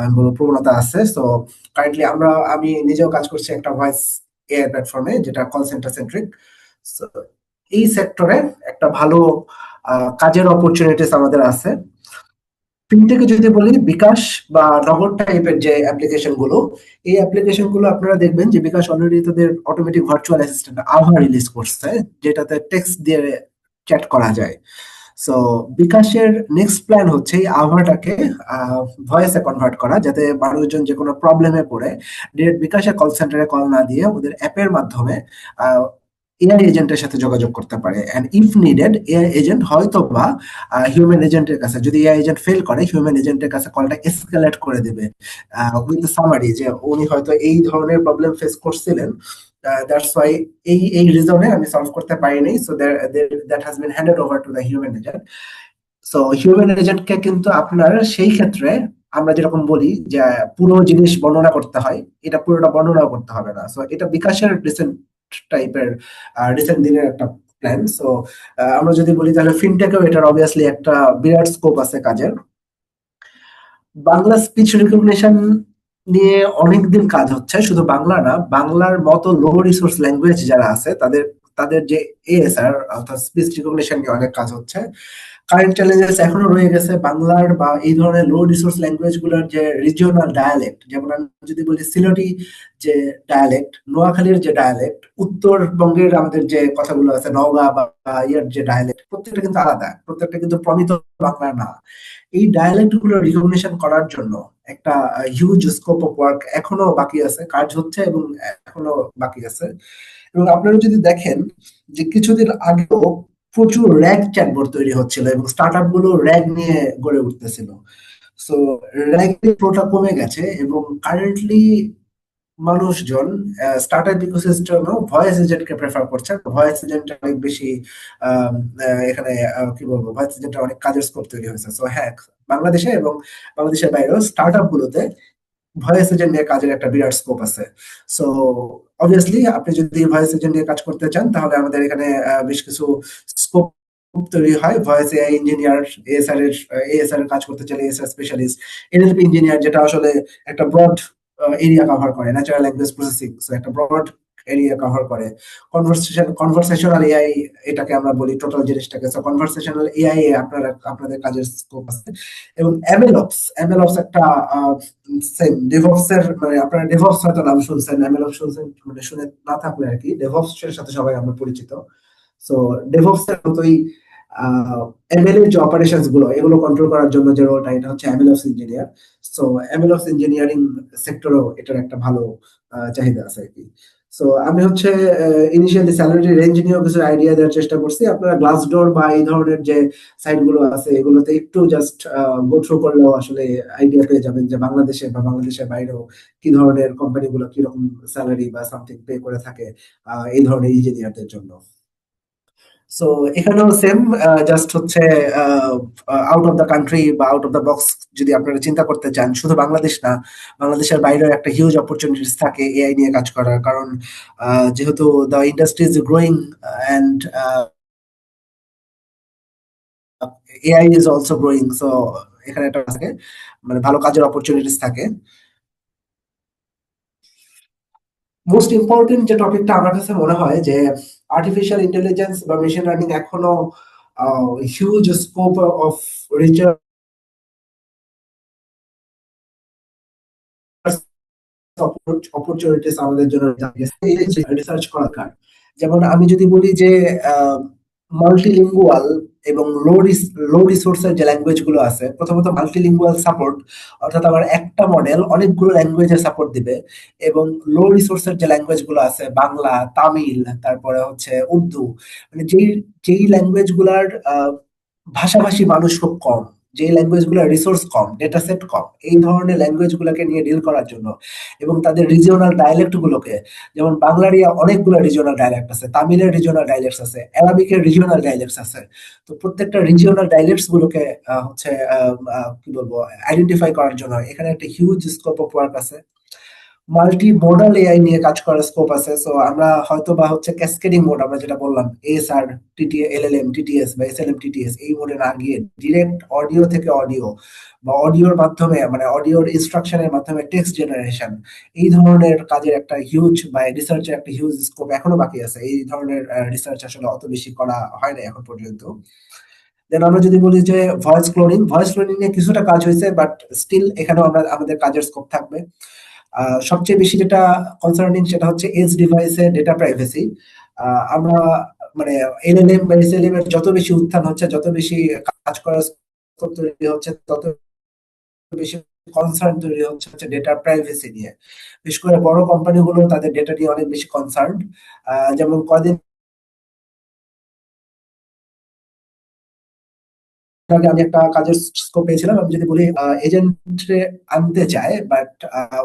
আমি বলবো প্রবণতা আছে। সো কারেন্টলি আমি নিজেও কাজ করছি একটা ভয়েস এআই প্ল্যাটফর্মে যেটা কল সেন্টার সেন্ট্রিক। এই সেক্টরে একটা ভালো কাজের অপরচুনিটিস আমাদের আছে। ফিনটেকে যদি বলি, বিকাশ বা নগদ টাইপের যে অ্যাপ্লিকেশন গুলো, এই অ্যাপ্লিকেশন গুলো আপনারা দেখবেন যে বিকাশ অলরেডি তাদের অটোমেটিক ভার্চুয়াল অ্যাসিস্ট্যান্ট আভা রিলিজ করছে, যেটাতে টেক্সট দিয়ে চ্যাট করা যায়। সো বিকাশের নেক্সট প্ল্যান হচ্ছে এই আভাটাকে ভয়েসে কনভার্ট করা, যাতে মানুষজন যে কোনো প্রবলেমে পড়ে ডিরেক্ট বিকাশের কল সেন্টারে কল না দিয়ে ওদের অ্যাপের মাধ্যমে এআই এজেন্টের সাথে যোগাযোগ করতে পারে। And if needed AI agent হয়তো বা হিউম্যান এজেন্টের কাছে, যদি এআই এজেন্ট ফেল করে, হিউম্যান এজেন্টের কাছে কলটা এসকেলেট করে দেবে উইথ সামারি যে উনি হয়তো এই ধরনের প্রবলেম ফেস করছিলেন, দ্যাটস ওয়াই এই রিজনে আমি সলভ করতে পারিনি, so that has been handed over to the human agent. So human এজেন্টকে কিন্তু আপনার সেই ক্ষেত্রে আমরা যেরকম বলি যে পুরো জিনিস বর্ণনা করতে হয়, এটা পুরোটা বর্ণনা করতে হবে না। সো এটা বিকাশের রিসেন্ট টাইপের রিসেন্ট দিনের একটা প্ল্যান। সো আমরা যদি বলি তাহলে ফিনটেকেও এটার অবভিয়াসলি একটা বিরাট স্কোপ আছে কাজের। বাংলা স্পিচ রিকগনিশন নিয়ে অনেকদিন কাজ হচ্ছে, শুধু বাংলা না, বাংলার মতো লো রিসোর্স ল্যাঙ্গুয়েজ যারা আছে তাদের তাদের যে এএসআর অর্থাৎ স্পিচ রিকগনিশন নিয়ে অনেক কাজ হচ্ছে। কারেন্ট চ্যালেঞ্জেস এখনো রয়ে গেছে বাংলার বা এই ধরনের লো রিসোর্স ল্যাঙ্গুয়েজ গুলোর যে রিজিওনাল ডায়ালেক্ট, যেমন আমি যদি বলি সিলেটি যে ডায়ালেক্ট, নোয়াখালীর যে ডায়ালেক্ট, উত্তরবঙ্গের আমাদের যে কথাগুলো আছে নওগাঁ বা ইয়ার যে ডায়ালেক্ট, প্রত্যেকটা কিন্তু আলাদা, প্রত্যেকটা কিন্তু প্রমিত বাংলা না। এই ডায়ালেক্ট গুলো রিকগনিশন করার জন্য একটা হিউজ স্কোপ অফ ওয়ার্ক এখনো বাকি আছে, কাজ হচ্ছে এবং এখনো বাকি আছে। এবং আপনারা যদি দেখেন যে কিছুদিন আগেও প্রচুর র্যাগ চ্যাটবট তৈরি হচ্ছিল এবং স্টার্টআপ গুলো র্যাগ নিয়ে গড়ে উঠতেছিল। সো র্যাগ প্রোটা কমে গেছে এবং কারেন্টলি মানুষজন স্টার্টআপ ইকোসিস্টেমেও ভয়েস এজেন্টকে প্রেফার করছে। ভয়েস এজেন্ট অনেক বেশি এখানে কি বলবো, ভয়েস এজেন্টের অনেক কাজের স্কোপ তৈরি হয়েছে। সো হ্যাঁ, বাংলাদেশে এবং বাংলাদেশের বাইরেও স্টার্টআপ গুলোতে ভয়েস এজেন্ট নিয়ে কাজের একটা বিরাট স্কোপ আছে। সো অবভিয়াসলি আপনি যদি ভয়েস এজেন্ট নিয়ে কাজ করতে চান তাহলে আমাদের এখানে বেশ কিছু স্কোপ তৈরি হয়। ভয়েস এআই ইঞ্জিনিয়ার, এএসআর এর কাজ করতে চাইলে এএসআর স্পেশালিস্ট, এনএলপি ইঞ্জিনিয়ার যেটা আসলে একটা ব্রড এরিয়া কভার করে, ন্যাচারাল ল্যাঙ্গুয়েজ প্রসেসিং, সো একটা ব্রড এরিয়া কভার করে। কনভারসেশনাল এআই এটাকে আমরা বলি টোটাল জিনিসটাকে। সো কনভারসেশনাল এআই এ আপনাদের কাজের স্কোপ আছে। এবং এমএলঅপস একটা সেম ডেভঅপস এর, মানে আপনারা ডেভঅপস হয়তো নাম শুনছেন, এমএলঅপস শুনছেন, মানে শুনে না থাকলে আর কি, ডেভঅপস এর সাথে সবাই আমরা পরিচিত। সো ডেভঅপস এর মতোই এমএল এর যে অপারেশনস গুলো এগুলো কন্ট্রোল করার জন্য যে রোলটা, এটা হচ্ছে এমএলঅপস ইঞ্জিনিয়ার। সো এমএলঅপস ইঞ্জিনিয়ারিং সেক্টরেও এটার একটা ভালো চাহিদা আছে আর কি। সো আমি হচ্ছে ইনিশিয়ালি স্যালারি রেঞ্জ নিয়েও কিছু আইডিয়া দেওয়ার চেষ্টা করছি। আপনারা গ্লাসডোর বা এই ধরনের যে সাইট গুলো আছে এগুলোতে একটু জাস্ট গো থ্রু করলেও আসলে আইডিয়া পেয়ে যাবেন যে বাংলাদেশে বা বাংলাদেশের বাইরেও কি ধরনের কোম্পানিগুলো কিরকম স্যালারি বা সামথিং পে করে থাকে এই ধরনের ইঞ্জিনিয়ারদের জন্য। সো এখানেও সেম, জাস্ট হচ্ছে আউট অফ দ্য কান্ট্রি বা আউট অফ দ্য বক্স যদি আপনারা চিন্তা করতে চান, শুধু বাংলাদেশ না, বাংলাদেশের বাইরেও একটা হিউজ অপরচুনিটিস থাকে এআই নিয়ে কাজ করার। কারণ যেহেতু the industry is growing and AI is also growing, so এখানে একটা থাকে, মানে ভালো কাজের অপরচুনিটিস থাকে। মোস্ট ইম্পর্টেন্ট যে টপিকটা আমার কাছে মনে হয় যে আর্টিফিশিয়াল ইন্টেলিজেন্স বা মেশিন লার্নিং এখনো huge scope of research opportunities আমাদের জন্য রিসার্চ করা দরকার। যেমন আমি যদি বলি যে মাল্টিলিঙ্গুয়াল এবং লো রিসোর্সের যে ল্যাঙ্গুয়েজ গুলো আছে, প্রথমত মাল্টিলিঙ্গুয়াল সাপোর্ট, অর্থাৎ আমার একটা মডেল অনেকগুলো ল্যাঙ্গুয়েজের সাপোর্ট দিবে। এবং লো রিসোর্সের যে ল্যাঙ্গুয়েজ গুলো আছে, বাংলা, তামিল, তারপরে হচ্ছে উর্দু, মানে যেই যেই ল্যাঙ্গুয়েজ গুলার ভাষাভাষী মানুষ খুব কম, যে ল্যাঙ্গুয়েজ গুলোর রিসোর্স কম, ডেটা সেট কম, এই ধরনের ল্যাঙ্গুয়েজ গুলোকে নিয়ে ডিল করার জন্য, এবং তাদের রিজিওনাল ডায়ালেক্ট গুলোকে, যেমন বাংলারই অনেকগুলো রিজিওনাল ডায়ালেক্ট আছে, তামিলের রিজিওনাল ডায়ালেক্টস আছে, অ্যারাবিকের রিজিওনাল ডায়ালেক্টস আছে। তো প্রত্যেকটা রিজিওনাল ডায়ালেক্টস গুলোকে হচ্ছে কি বলবো, আইডেন্টিফাই করার জন্য এখানে একটা হিউজ স্কোপ অফ ওয়ার্ক আছে। মাল্টি মোডাল এআই নিয়ে কাজ করার স্কোপ আছে। সো আমরা হয়তো বা হচ্ছে ক্যাসকেডিং মোড, আমরা যেটা বললাম এসআর, এলএলএম, টিটিএস বা এসএলএম টিটিএস, এই মোডে না গিয়ে ডিরেক্ট অডিও থেকে অডিও বা অডিওর মাধ্যমে, মানে অডিওর ইনস্ট্রাকশনের মাধ্যমে টেক্সট জেনারেশন, এই ধরনের কাজের একটা হিউজ বা রিসার্চের একটা হিউজ স্কোপ এখনো বাকি আছে। এই ধরনের রিসার্চ আসলে অত বেশি করা হয় না এখন পর্যন্ত। দেন আমরা যদি বলি যে ভয়েস ক্লোনিং এ কিছুটা কাজ হয়েছে, বাট স্টিল এখানেও আমরা আমাদের কাজের স্কোপ থাকবে। সবচেয়ে বেশি যেটা কনসার্নিং সেটা হচ্ছে এজ ডিভাইসে ডেটা প্রাইভেসি। আমরা মানে এলএলএম বা এসএলএম এর যত বেশি উত্থান হচ্ছে, যত বেশি কাজ করার স্কোপ তৈরি হচ্ছে, তত বেশি কনসার্ন তৈরি হচ্ছে ডেটা প্রাইভেসি নিয়ে। বিশেষ করে বড় কোম্পানিগুলো তাদের ডেটা নিয়ে অনেক বেশি কনসার্ন। যেমন কদিন আগে আমি একটা কাজের স্কোপ পেয়েছিলাম। আমি যদি বলি এজেন্ট আনতে চায়, বাট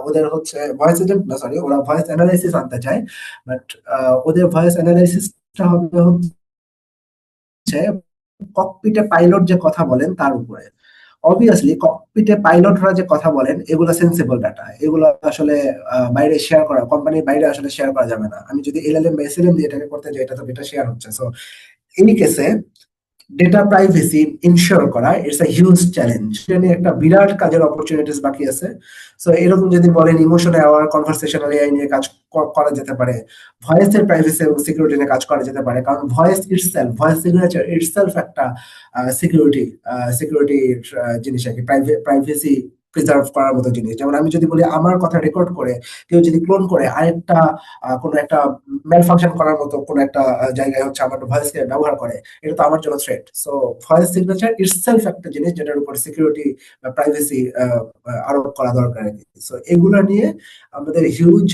ওদের হচ্ছে ভয়েস এজেন্ট না, সরি, ওরা ভয়েস অ্যানালাইসিস আনতে চায়, বাট ওদের ভয়েস অ্যানালাইসিসটা হবে হচ্ছে ককপিটে পাইলট যে কথা বলেন তার উপরে। অবভিয়াসলি ককপিটে পাইলটরা যে কথা বলেন এগুলো সেন্সিবল ডাটা, এগুলো আসলে বাইরে শেয়ার করা, কোম্পানির বাইরে আসলে শেয়ার করা যাবে না। আমি যদি এলএলএম বা এসএলএম দিয়ে এটাকে করতে যাই, এটা তো ডেটা শেয়ার হচ্ছে। সো এনি কেসে ডেটা প্রাইভেসি ইনশিওর করা ইটস আ হিউজ চ্যালেঞ্জ। এটা নিয়ে একটা বিরাট কাজের অপরচুনিটিস বাকি আছে। সো এরকম যদি বলেন ইমোশন অ্যাওয়ার কনভারসেশনাল এআই নিয়ে কাজ করা যেতে পারে, ভয়েসের প্রাইভেসি এবং সিকিউরিটি নিয়ে কাজ করা যেতে পারে, কারণ ভয়েস সিগনেচার ইটসেলফ একটা সিকিউরিটি সিকিউরিটির জিনিস আর কি, প্রাইভেসি প্রিজার্ভ করার মতো জিনিস। যেমন আমি যদি বলি আমার কথা রেকর্ড করে কেউ যদি ক্লোন করে আরেকটা কোনো একটা ম্যাল ফাংশন করার মতো কোনো একটা জায়গায় হচ্ছে আমার ভয়েসকে ব্যবহার করে, এটা তো আমার জন্য threat. So voice signature itself একটা জিনিস যেটার উপর সিকিউরিটি বা প্রাইভেসি আরোপ করা দরকার আর কি। সো এগুলো নিয়ে আমাদের হিউজ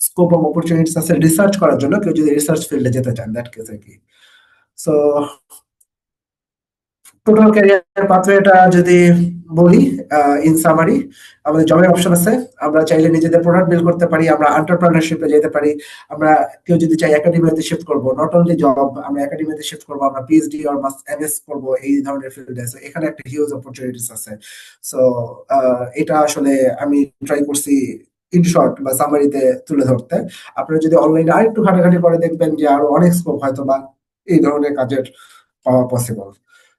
স্কোপ অফ অপরচুনিটিস আছে রিসার্চ করার জন্য, কেউ যদি রিসার্চ ফিল্ডে যেতে চান দ্যাট কেস আর কি। সো টোটাল ক্যারিয়ার পাথওয়েটা যদি বলি, ইন সামারি, আমাদের জবের অপশন আছে। আমরা চাইলে নিজেদের প্রোডাক্ট বিল্ড করতে পারি, আমরা এন্টারপ্রেনারশিপে যেতে পারি, আমরা কেউ যদি চাই একাডেমিতে শিফট করব, নট অনলি জব, আমরা একাডেমিতে শিফট করব, আমরা পিএইচডি অর এমএস করব, এই ধরনের ফিল্ডে আছে, এখানে একটা হিউজ অপরচুনিটিস আছে। সো এটা আসলে আমি ট্রাই করছি ইন শর্ট বা সামারিতে তুলে ধরতে। আপনারা যদি অনলাইনে আরেকটু ঘাটাঘাটি করে দেখবেন যে আরো অনেক স্কোপ হয়তো বা এই ধরনের কাজের পাওয়া possible.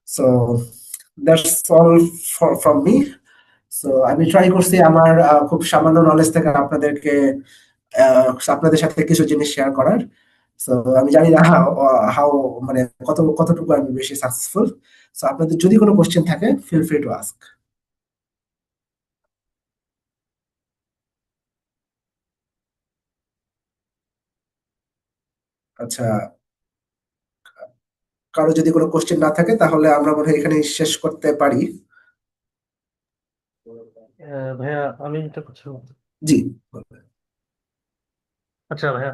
So that's all from me. So আমি ট্রাই করছি আমার খুব সামান্য নলেজ থেকে আপনাদের সাথে কিছু জিনিস শেয়ার করার। সো আমি জানি না হাউ মানে কতটুকু আমি বেশি সাকসেসফুল। সো আপনাদের যদি কোনো কোশ্চেন থাকে ফিল ফ্রি টু আস্ক। আচ্ছা, কারো যদি কোনো কোশ্চেন না থাকে তাহলে আমরা মনে হয় এখানে শেষ করতে পারি। ভাইয়া আমি একটা কথা জি। আচ্ছা ভাইয়া,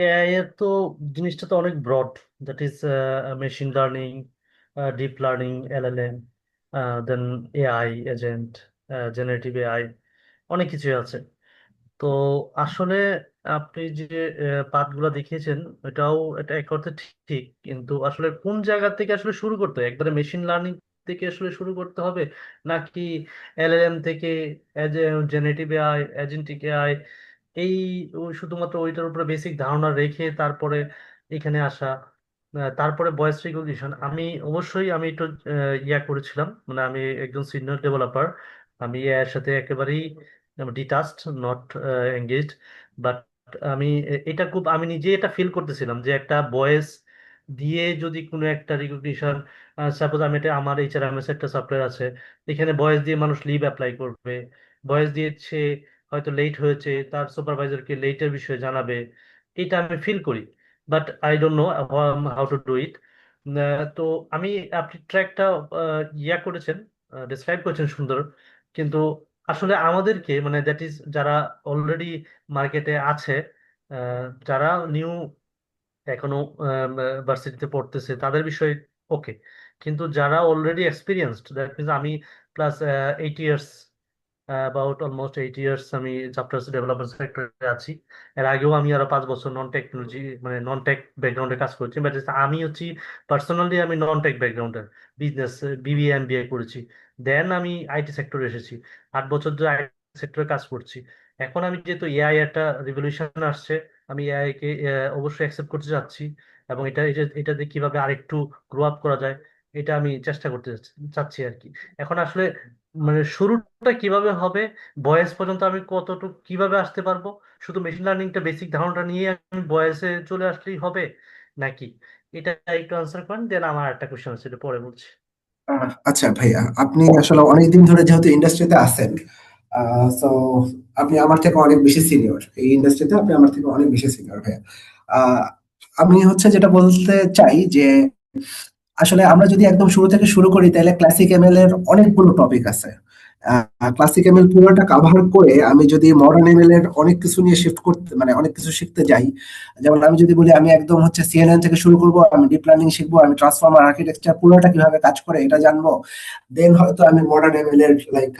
এআই এর তো জিনিসটা তো অনেক broad, that is machine learning, deep learning, LLM, then AI agent, generative AI, অনেক কিছুই আছে। তো আসলে আপনি যে পাঠগুলো দেখিয়েছেন এটাও এটা এক অর্থে ঠিক, কিন্তু আসলে কোন জায়গা থেকে আসলে শুরু করতে হবে? একবারে মেশিন লার্নিং থেকে আসলে শুরু করতে হবে, নাকি এলএলএম থেকে, জেনারেটিভ এআই, এজেন্টিক এআই, এই শুধুমাত্র ওইটার উপরে বেসিক ধারণা রেখে তারপরে এখানে আসা, তারপরে ভয়েস রিকগনিশন? আমি অবশ্যই আমি একটু ইয়া করেছিলাম, মানে আমি একজন সিনিয়র ডেভেলপার, আমি এর সাথে একেবারেই ডিটাচড, নট এঙ্গেজড, বাট আমি এটা খুব, আমি নিজে এটা ফিল করতেছিলাম যে একটা ভয়েস দিয়ে যদি কোনো একটা রিকগনিশন, সাপোজ আমি এটা, আমার এইচআরএমএস একটা সফটওয়্যার আছে, এখানে ভয়েস দিয়ে মানুষ লিভ অ্যাপ্লাই করবে, ভয়েস দিয়ে সে হয়তো লেট হয়েছে তার সুপারভাইজারকে লেটের বিষয়ে জানাবে, এটা আমি ফিল করি। But I don't know how to do it. তো আমি, আপনি ট্র্যাকটা ইয়া করেছেন, ডিসক্রাইব করেছেন সুন্দর, কিন্তু আসলে আমাদেরকে মানে দ্যাট ইজ যারা অলরেডি মার্কেটে আছে, যারা নিউ এখনো ভার্সিটিতে পড়তেছে তাদের বিষয় ওকে, কিন্তু যারা অলরেডি এক্সপিরিয়েন্সড, দ্যাট মিনস আমি plus 8 years, about almost 8 years আমি সফটওয়্যার ডেভেলপমেন্ট সেক্টরে আছি। এর আগেও আমি আরো 5 বছর নন টেকনোলজি মানে নন টেক ব্যাকগ্রাউন্ডে কাজ করছি, বাট আমি হচ্ছি পার্সোনালি আমি নন টেক ব্যাকগ্রাউন্ডের, বিজনেস বিবিএ এমবিএ করেছি, দেন আমি আইটি সেক্টরে এসেছি, 8 বছর ধরে আইটি সেক্টরে কাজ করছি। এখন আমি যেহেতু এআই একটা রিভলিউশন আসছে, আমি এআই কে অবশ্যই অ্যাকসেপ্ট করতে চাচ্ছি, এবং এটা দিয়ে কিভাবে আরেকটু গ্রো আপ করা যায় এটা আমি চেষ্টা করতে চাচ্ছি আর কি। এখন আসলে মানে শুরুটা কিভাবে হবে, বয়েস পর্যন্ত আমি কতটুকু কিভাবে আসতে পারবো, শুধু মেশিন লার্নিংটা বেসিক ধারণাটা নিয়ে আমি বয়েসে চলে আসলেই হবে নাকি, এটা একটু আনসার করেন, দেন আমার একটা কোশ্চেন আছে, এটা পরে বলছি। আচ্ছা ভাইয়া, আপনি আসলে অনেকদিন ধরে যেহেতু ইন্ডাস্ট্রিতে আছেন, তো আপনি আমার থেকে অনেক বেশি সিনিয়র এই ইন্ডাস্ট্রিতে, আপনি আমার থেকে অনেক বেশি সিনিয়র ভাইয়া। আহ, আমি হচ্ছে যেটা বলতে চাই যে আসলে আমরা যদি একদম শুরু থেকে শুরু করি তাহলে ক্লাসিক এমএল এর অনেকগুলো টপিক আছে। ক্লাসিক এমএল পুরোটা কাভার করে আমি যদি মডার্ন এমএল এর অনেক কিছু নিয়ে শিফট করতে মানে অনেক কিছু শিখতে যাই, যেমন আমি যদি বলি আমি একদম হচ্ছে সিএনএন থেকে শুরু করব, আমি ডিপ লার্নিং শিখবো, আমি ট্রান্সফর্মার আর্কিটেকচার পুরোটা কিভাবে কাজ করে এটা জানবো, দেন হয়তো আমি মডার্ন এমএল এর লাইক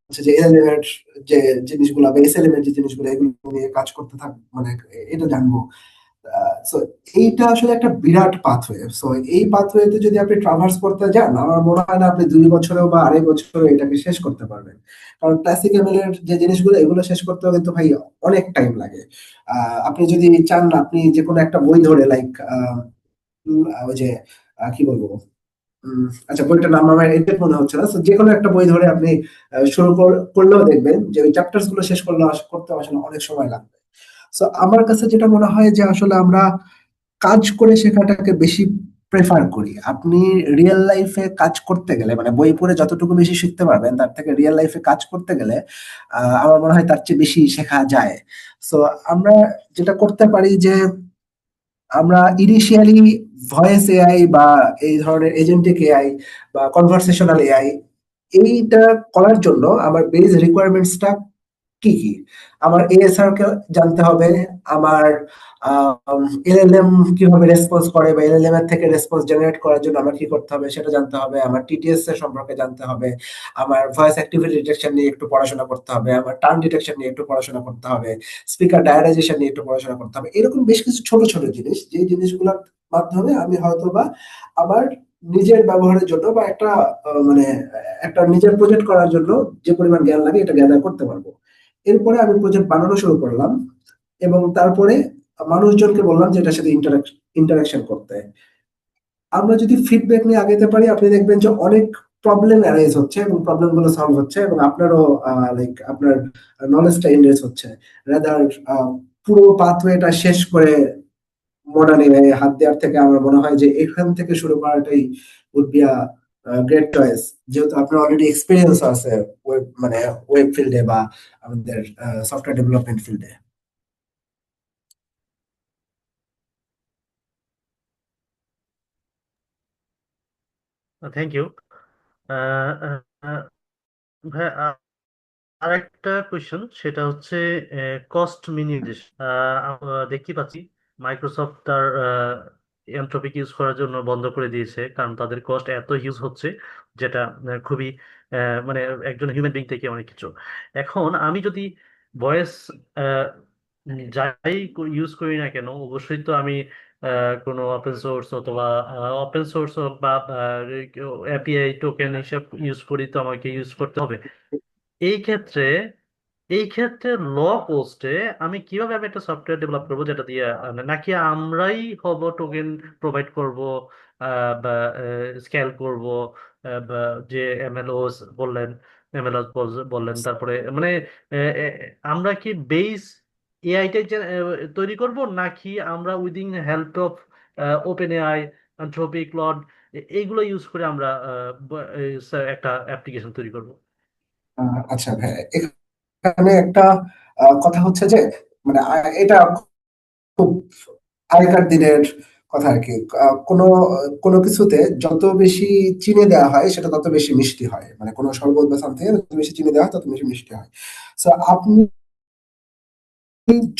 হচ্ছে যে এলএলএম এর যে জিনিসগুলো বা এসএলএম এর যে জিনিসগুলো এগুলো নিয়ে কাজ করতে থাক মানে এটা জানবো। সো এইটা আসলে একটা বিরাট পাথওয়ে। সো এই পাথওয়েতে যদি আপনি ট্রাভার্স করতে যান, আমার মনে হয় না আপনি 2 বছরেও বা 2.5 বছরেও এটাকে শেষ করতে পারবেন। কারণ ক্লাসিক এমএল এর যে জিনিসগুলো এগুলো শেষ করতে কিন্তু ভাই অনেক টাইম লাগে। আপনি যদি চান না আপনি যে কোনো একটা বই ধরে লাইক ওই যে কি বলবো, আচ্ছা বইটার নাম আমার এক্সাক্ট মনে হচ্ছে না। So, যে কোনো একটা বই ধরে আপনি শুরু করলেও দেখবেন যে ওই চ্যাপ্টার্স গুলো শেষ করলে করতে আসলে অনেক সময় লাগবে। সো আমার কাছে যেটা মনে হয় যে আসলে আমরা কাজ করে শেখাটাকে বেশি প্রেফার করি। আপনি রিয়েল লাইফে কাজ করতে গেলে মানে বই পড়ে যতটুকু বেশি শিখতে পারবেন তার থেকে রিয়েল লাইফে কাজ করতে গেলে আমার মনে হয় তার চেয়ে বেশি শেখা যায়। সো আমরা যেটা করতে পারি যে আমরা ইনিশিয়ালি ভয়েস এআই বা এই ধরনের এজেন্টিক এআই বা কনভারসেশনাল এআই এইটা করার জন্য আমার বেস রিকোয়ারমেন্টসটা কি কি, আমার এএসআর কে জানতে হবে, আমার এলএলএম কিভাবে রেসপন্স করে বা এলএলএম এর থেকে রেসপন্স জেনারেট করার জন্য আমার কি করতে হবে সেটা জানতে হবে, আমার টিটিএস এর সম্পর্কে জানতে হবে, আমার ভয়েস অ্যাক্টিভিটি ডিটেকশন নিয়ে একটু পড়াশোনা করতে হবে, আমার টার্ন ডিটেকশন নিয়ে একটু পড়াশোনা করতে হবে, স্পিকার ডায়ারাইজেশন নিয়ে একটু পড়াশোনা করতে হবে। এরকম বেশ কিছু ছোট ছোট জিনিস যে জিনিসগুলোর মাধ্যমে আমি হয়তো বা আমার নিজের ব্যবহারের জন্য বা একটা মানে একটা নিজের প্রজেক্ট করার জন্য যে পরিমাণ জ্ঞান লাগে এটা গ্যাদার করতে পারবো। এরপরে আমি প্রজেক্ট বানানো শুরু করলাম এবং তারপরে মানুষজনকে বললাম যে এটার সাথে ইন্টারাকশন করতে। আমরা যদি ফিডব্যাক নিয়ে আগাতে পারি আপনি দেখবেন যে অনেক প্রবলেম অ্যারাইজ হচ্ছে এবং প্রবলেম গুলো সলভ হচ্ছে এবং আপনারও লাইক আপনার নলেজটা এনরিচ হচ্ছে। রাদার পুরো পাথওয়েটা শেষ করে মডার্ন এআই হাত দেওয়ার থেকে আমার মনে হয় যে এখান থেকে শুরু করাটাই would be a great choice, যেহেতু আপনার অলরেডি এক্সপিরিয়েন্স আছে ওয়েব মানে ওয়েব ফিল্ডে বা আমাদের সফটওয়্যার ডেভেলপমেন্ট ফিল্ডে। Thank you. ভাই, আরেকটা কোয়েশ্চেন, সেটা হচ্ছে কস্ট মিনিমাইজেশন। দেখতে পাচ্ছি মাইক্রোসফট তার এনট্রপিক ইউজ করার জন্য বন্ধ করে দিয়েছে, কারণ তাদের কস্ট এত হিউজ হচ্ছে, যেটা খুবই মানে একজন হিউম্যান বিং থেকে অনেক কিছু। এখন আমি যদি ভয়েস যাই ইউজ করি না কেন, অবশ্যই তো আমি কোনো ওপেন সোর্স অথবা ওপেন সোর্স হোক বা এপিআই টোকেন হিসেব ইউজ করি, তো আমাকে ইউজ করতে হবে। এই ক্ষেত্রে এই ক্ষেত্রে ল পোস্টে আমি একটা সফটওয়্যার ডেভেলপ করবো যেটা দিয়ে নাকি আমরাই হব টোকেন প্রোভাইড করব, বা স্কেল করব, বা যে এমএলওস বললেন, এমএলওস বললেন, তারপরে মানে আহ, আহ, আমরা কি বেস এআইটাই তৈরি করব, নাকি আমরা within help of open AI, Anthropic, Claude, এইগুলো ইউজ করে আমরা একটা অ্যাপ্লিকেশন তৈরি করব? আচ্ছা ভাই, এখানে একটা কথা হচ্ছে যে মানে এটা আগেকার দিনের কথা আর কি। কোনো কোনো কিছুতে যত বেশি চিনি দেওয়া হয় সেটা তত বেশি মিষ্টি হয়, মানে কোনো শরবত বা সামথিং যত বেশি চিনি দেওয়া হয় তত বেশি মিষ্টি হয়। সো আপনি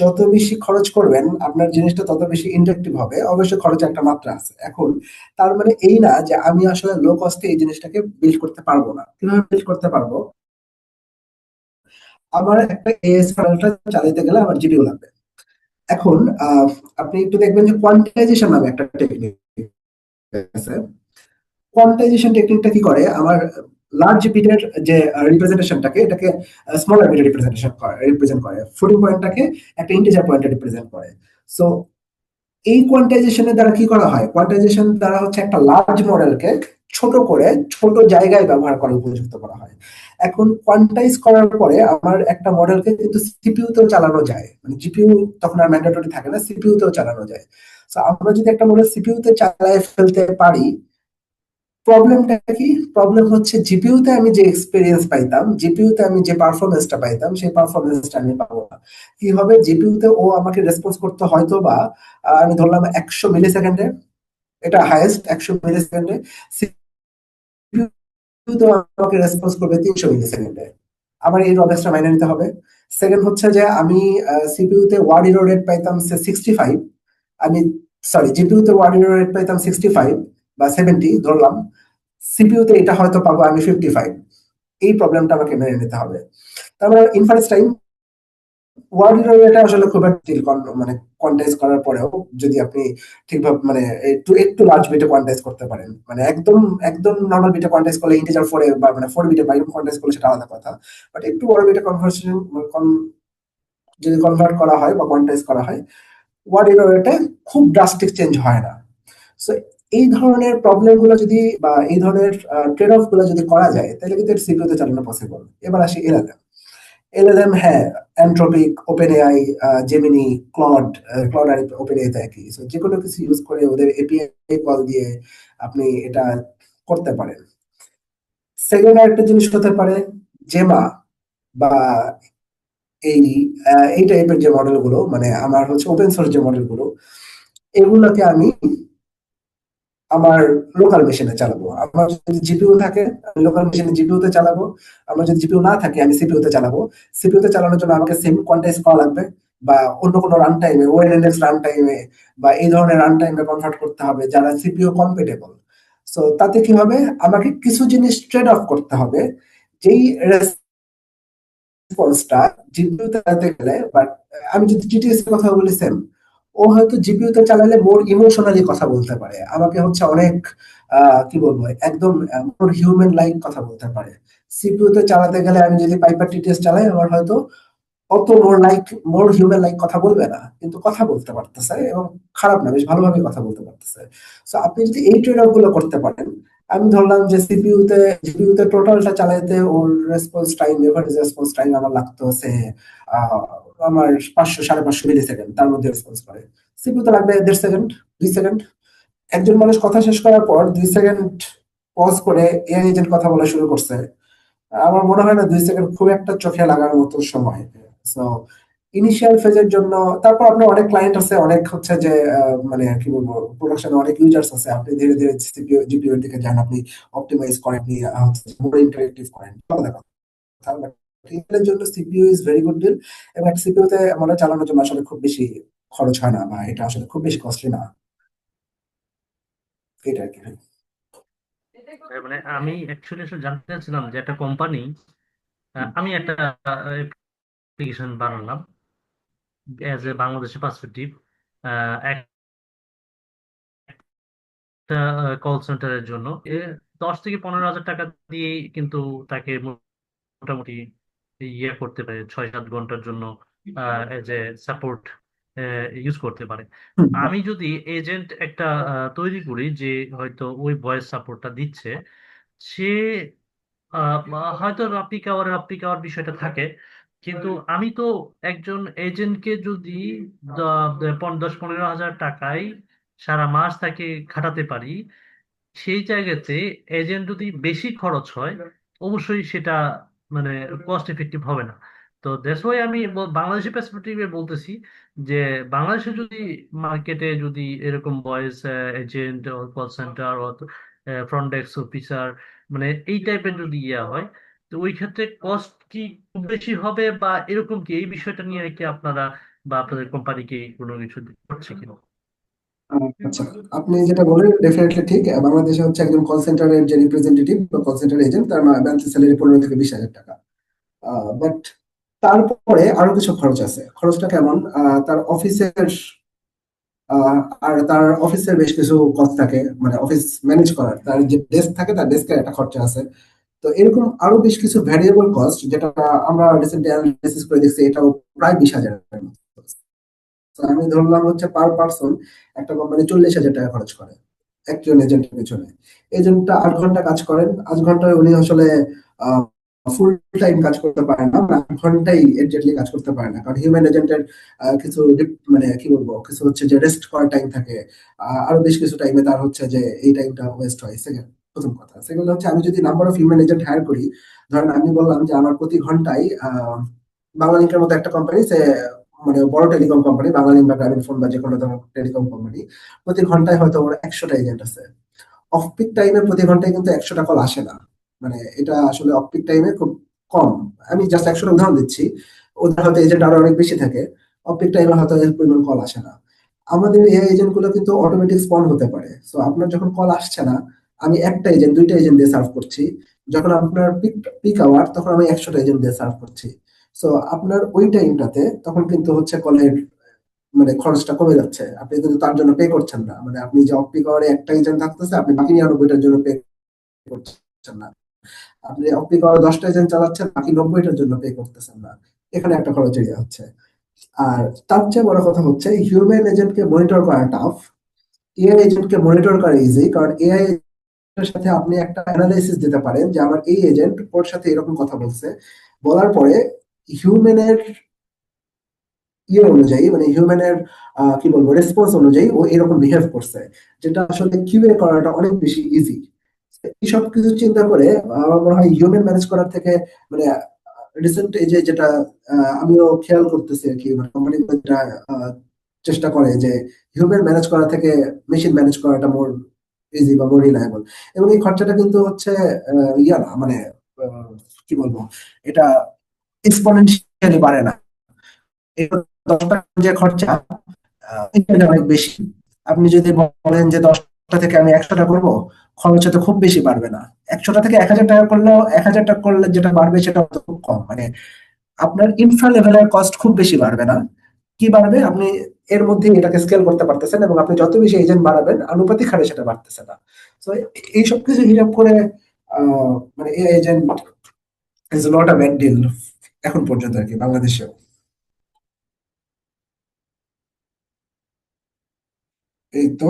যত বেশি খরচ করবেন আপনার জিনিসটা তত বেশি ইন্টারেক্টিভ হবে। অবশ্যই খরচের একটা মাত্রা আছে। এখন তার মানে এই না যে আমি আসলে লো কস্টে এই জিনিসটাকে বিল্ড করতে পারবো না। কিভাবে বিল্ড করতে পারবো? আমার একটা এএস ফাইলটা চালাতে গেলে আমার জিপিইউ লাগবে। এখন আপনি একটু দেখবেন যে কোয়ান্টাইজেশন নামে একটা টেকনিক আছে। কোয়ান্টাইজেশন টেকনিকটা কি করে, আমার লার্জ বিটের যে রিপ্রেজেন্টেশনটাকে এটাকে স্মলার বিটে রিপ্রেজেন্ট করে, ফ্লোটিং পয়েন্টটাকে একটা ইন্টিজার পয়েন্টে রিপ্রেজেন্ট করে। সো এই কোয়ান্টাইজেশনের দ্বারা কি করা হয়, কোয়ান্টাইজেশন দ্বারা হচ্ছে একটা লার্জ মডেলকে ছোট করে ছোট জায়গায় ব্যবহার করার উপযুক্ত করা হয়। এখন কোয়ান্টাইজ করার পরে আমার একটা মডেলকে কিন্তু সিপিইউ তেও চালানো যায়, মানে জিপিইউ তখন আর ম্যান্ডেটরি থাকে না, সিপিইউ তেও চালানো যায়। তো আমরা যদি একটা মডেল সিপিইউ তে চালায় ফেলতে পারি, প্রবলেমটা কি? প্রবলেম হচ্ছে জিপিইউ তে আমি যে এক্সপেরিয়েন্স পাইতাম, জিপিইউ তে আমি যে পারফরমেন্সটা পাইতাম সেই পারফরমেন্সটা আমি পাবো না। কি হবে, জিপিইউ তে ও আমাকে রেসপন্স করতে হয়তো বা আমি ধরলাম 100 মিলি সেকেন্ডে, এটা হাইয়েস্ট 100 মিলি সেকেন্ডে, সিপিইউ তো আমাকে রেসপন্স করবে 300 মিলি সেকেন্ডে। আমার এই ড্রব্যাকসটা মাইনে নিতে হবে। সেকেন্ড হচ্ছে যে আমি সিপিইউ তে ওয়ার্ড এরর রেট পাইতাম 65, আমি সরি জিপিইউ তে ওয়ার্ড এরর রেট পাইতাম 65 বা 70 ধরলাম, সিপিইউ তে এটা হয়তো পাবো আমি 55। এই প্রবলেমটা আমাকে মেনে নিতে হবে। তারপর ইনফারেন্স টাইম, ওয়ার্ড এরর এটা আসলে খুব একটা মানে কোয়ান্টাইজ করার পরেও যদি আপনি ঠিকভাবে মানে একটু একটু লার্জ বিটে কোয়ান্টাইজ করতে পারেন, মানে একদম একদম নর্মাল বিটে কোয়ান্টাইজ করলে ইন্টিজার 4 এ বা মানে 4 বিটে বাইরে কোয়ান্টাইজ করলে সেটা আলাদা কথা। বাট একটু বড় বিটে কনভার্সন যদি কনভার্ট করা হয় বা কোয়ান্টাইজ করা হয়, ওয়ার্ড এরর এটা খুব ড্রাস্টিক চেঞ্জ হয় না। সো এই ধরনের প্রবলেম গুলো যদি বা এই ধরনের ট্রেড অফ গুলো যদি করা যায় তাহলে কিন্তু সিপিইউ তে চালানো পসিবল। এবার আসি এলএলএম। এলএলএম, হ্যাঁ, Anthropic, open AI, Gemini, Claude আর ওপেন এআই তো একই। সো যে কোনো কিছু ইউজ করে ওদের এপিআই কল দিয়ে আপনি এটা করতে পারেন। সেকেন্ড আরেকটা জিনিস হতে পারে জেমা বা এই এই টাইপের যে মডেলগুলো, মানে আমার হচ্ছে ওপেন সোর্স যে মডেলগুলো, এগুলোকে আমি আমার লোকাল মেশিনে চালাবো। আমার যদি জিপিইউ থাকে আমি লোকাল মেশিনে জিপিইউ তে চালাবো। আমার যদি জিপিইউ না থাকে আমি সিপিইউ তে চালাবো। সিপিইউ তে চালানোর জন্য আমাকে সেম কোয়ান্টাইজ করা লাগবে বা অন্য কোনো রান টাইমে, ওএনএলএক্স রান টাইমে বা এই ধরনের রান টাইমে কনভার্ট করতে হবে যারা সিপিইউ কম্পেটেবল। সো তাতে কি হবে, আমাকে কিছু জিনিস ট্রেড অফ করতে হবে। যেই রেসপন্সটা জিপিইউ তে চালাতে গেলে, বাট আমি যদি জিটিএস এর কথা বলি, সেম ও হয়তো জিপিইউ তে চালালে মোর ইমোশনালি কথা বলতে পারে, আমাকে হচ্ছে অনেক কি বলবো একদম মোর হিউম্যান লাইক কথা বলতে পারে। সিপিইউ তে চালাতে গেলে আমি যদি পাইপার টিটিএস চালাই আমার হয়তো অত মোর হিউম্যান লাইক কথা বলবে না, কিন্তু কথা বলতে পারতেছে এবং খারাপ না, বেশ ভালোভাবে কথা বলতে পারতেছে। সো আপনি যদি এই ট্রেড অফ গুলো করতে পারেন, আমি ধরলাম যে জিপিইউ তে টোটালটা চালাইতে ওর response time, average response time আমার লাগতো হচ্ছে আহ, আমার 500 550 মিলি সেকেন্ড, তার মধ্যে রেসপন্স করে। সিপিইউ তে লাগবে 1.5 সেকেন্ড, 2 সেকেন্ড। একজন মানুষ কথা শেষ করার পর 2 সেকেন্ড পজ করে এআই এজেন্ট কথা বলা শুরু করছে। আমার মনে হয় না 2 সেকেন্ড খুব একটা চোখে লাগার মতো সময়। সো ইনিশিয়াল ফেজের জন্য, তারপর আপনার অনেক ক্লায়েন্ট আছে, অনেক হচ্ছে যে মানে কি বলবো প্রোডাকশনে অনেক ইউজার্স আছে, আপনি ধীরে ধীরে সিপিইউ জিপিইউ এর দিকে যান, আপনি অপটিমাইজ করেন, আপনি মোর ইন্টারেক্টিভ করেন, আলাদা কথা। বাট এর জন্য CPU is very good deal. এবং একটা সিপিইউ তে মনে চালানোর জন্য আসলে খুব বেশি খরচ হয় না বা এটা আসলে খুব বেশি কস্টলি না। এটা আর কি ভাই। মানে আমি অ্যাকচুয়ালি আসলে জানতে চাচ্ছিলাম যে একটা কোম্পানি, আমি একটা অ্যাপ্লিকেশন বানালাম অ্যাজ এ বাংলাদেশি পার্সপেক্টিভ, একটা কল সেন্টারের জন্য 10 থেকে 15 হাজার টাকা দিয়ে কিন্তু তাকে মোটামুটি ইয়ে করতে পারে, 6-7 ঘন্টার জন্য এজ এ সাপোর্ট ইউজ করতে পারে। হুম, আমি যদি এজেন্ট একটা তৈরি করি যে হয়তো ওই ভয়েস সাপোর্টটা দিচ্ছে, সে হয়তো রাপ্লিক আওয়ার বিষয়টা থাকে, কিন্তু আমি তো একজন এজেন্টকে যদি 10-15 হাজার টাকায় সারা মাস তাকে খাটাতে পারি, সেই জায়গাতে এজেন্ট যদি বেশি খরচ হয় অবশ্যই সেটা মানে কস্ট এফেক্টিভ হবে না। তো দ্যাটস ওয়াই আমি বাংলাদেশি পার্সপেক্টিভে বলতেছি যে বাংলাদেশে যদি মার্কেটে যদি এরকম voice agent call centre front desk officer মানে এই টাইপের যদি ইয়া হয়, তো ওই ক্ষেত্রে কস্ট কি খুব বেশি হবে, বা এরকম কি এই বিষয়টা নিয়ে কি আপনারা বা আপনাদের কোম্পানি কি কোনো কিছু করছে কিনা? আচ্ছা, আপনি যেটা বলেন ডেফিনেটলি ঠিক। বাংলাদেশে হচ্ছে একজন কল সেন্টারের যে রিপ্রেজেন্টেটিভ বা কল সেন্টার এজেন্ট, তার মান্থলি স্যালারি 15 থেকে 20 হাজার টাকা। বাট তারপরে আরো কিছু খরচ আছে। খরচটা কেমন? তার অফিসের আর তার অফিসের বেশ কিছু কস্ট থাকে, মানে অফিস ম্যানেজ করার, তার যে ডেস্ক থাকে তার ডেস্কের একটা খরচা আছে। তো এরকম আরো বেশ কিছু ভ্যারিয়েবল কস্ট, যেটা আমরা রিসেন্টলি অ্যানালাইসিস করে দেখছি এটাও প্রায় 20 হাজার। তো আমি ধরলাম হচ্ছে পার পার্সন একটা কোম্পানি 40 হাজার টাকা খরচ করে একজন এজেন্টের পেছনে। এজেন্টটা 8 ঘন্টা কাজ করেন, 8 ঘন্টায় উনি আসলে ফুল টাইম কাজ করতে পারেন না, মানে 8 ঘন্টাই এক্স্যাক্টলি কাজ করতে পারে না, কারণ হিউম্যান এজেন্টের কিছু মানে কি বলবো, কিছু হচ্ছে যে রেস্ট করার টাইম থাকে। আরো বেশ কিছু টাইমে তার হচ্ছে যে এই টাইমটা ওয়েস্ট হয়। সেকেন্ড, প্রথম কথা। সেকেন্ড হচ্ছে আমি যদি number of human agent hire করি, ধরেন আমি বললাম যে আমার প্রতি ঘন্টায় বাংলালিংকের মতো একটা কোম্পানি, সে মানে বড় টেলিকম কোম্পানি, বাংলালিংক বা গ্রামীণ ফোন বা যে কোনো ধরনের টেলিকম কোম্পানি, প্রতি ঘন্টায় হয়তো ওর 100টা এজেন্ট আছে। অফ পিক টাইমে প্রতি ঘন্টায় কিন্তু 100টা কল আসে না, মানে এটা আসলে অফ পিক টাইমে খুব কম। আমি জাস্ট 100টা উদাহরণ দিচ্ছি, ওদের হয়তো এজেন্ট আরো অনেক বেশি থাকে, অফ পিক টাইমে হয়তো এর পরিমাণ কল আসে না। আমাদের এই এজেন্ট গুলো কিন্তু অটোমেটিক স্পন হতে পারে। সো আপনার যখন কল আসছে না, আমি একটা এজেন্ট, দুইটা এজেন্ট দিয়ে সার্ভ করছি। যখন আপনার পিক পিক আওয়ার, তখন আমি 100টা এজেন্ট দিয়ে সার্ভ করছি। সো আপনার ওই টাইমটাতে তখন কিন্তু হচ্ছে কলের মানে খরচটা কমে যাচ্ছে, আপনি কিন্তু তার জন্য পে করছেন না। মানে আপনি যে অফ পিক আওয়ারে একটা এজেন্ট থাকতেছে, আপনি বাকি 99টার জন্য পে করছেন না। আপনি অফ পিক আওয়ারে 10টা এজেন্ট চালাচ্ছেন, বাকি 90টার জন্য পে করতেছেন না। এখানে একটা খরচ এড়িয়ে হচ্ছে। আর তার চেয়ে বড় কথা হচ্ছে হিউম্যান এজেন্টকে মনিটর করা টাফ, এআই এজেন্টকে মনিটর করা ইজি। কারণ এআই এর সাথে আপনি একটা অ্যানালাইসিস দিতে পারেন যে আমার এই এজেন্ট ওর সাথে এরকম কথা বলছে, বলার পরে হিউম্যানের অনুযায়ী, মানে হিউম্যানের কি বলবো রেসপন্স অনুযায়ী ও এরকম বিহেভ করছে, যেটা আসলে কিউএ করাটা অনেক বেশি ইজি। এই সব কিছু চিন্তা করে আমার মনে হয় হিউম্যান ম্যানেজ করার থেকে, মানে রিসেন্ট এই যে যেটা আমিও খেয়াল করতেছি আর কি, মানে কোম্পানি যেটা চেষ্টা করে যে হিউম্যান ম্যানেজ করা থেকে মেশিন ম্যানেজ করাটা মোর ইজি বা মোর রিলায়েবল। এবং এই খরচাটা কিন্তু হচ্ছে ইয়া না, মানে আহ, কি বলবো, এটা এক্সপোনেনশিয়ালি বাড়ে না। এই 10 টাকা যে খরচা, এটা অনেক বেশি। আপনি যদি বলেন যে 10টা থেকে আমি 100টা করবো, খরচ তো খুব বেশি বাড়বে না। 100টা থেকে 1000 টাকা করলেও, 1000 টাকা করলে যেটা বাড়বে সেটা তো খুব কম। মানে আপনার ইনফ্রা লেভেলের কস্ট খুব বেশি বাড়বে না। কি বাড়বে, আপনি এর মধ্যে এটাকে স্কেল করতে পারতেছেন, এবং আপনি যত বেশি এজেন্ট বাড়াবেন আনুপাতিক হারে সেটা বাড়তেছে না। তো এই সব কিছু হিসাব করে মানে এই agent is not a bad deal এখন পর্যন্ত আর কি বাংলাদেশেও। এই তো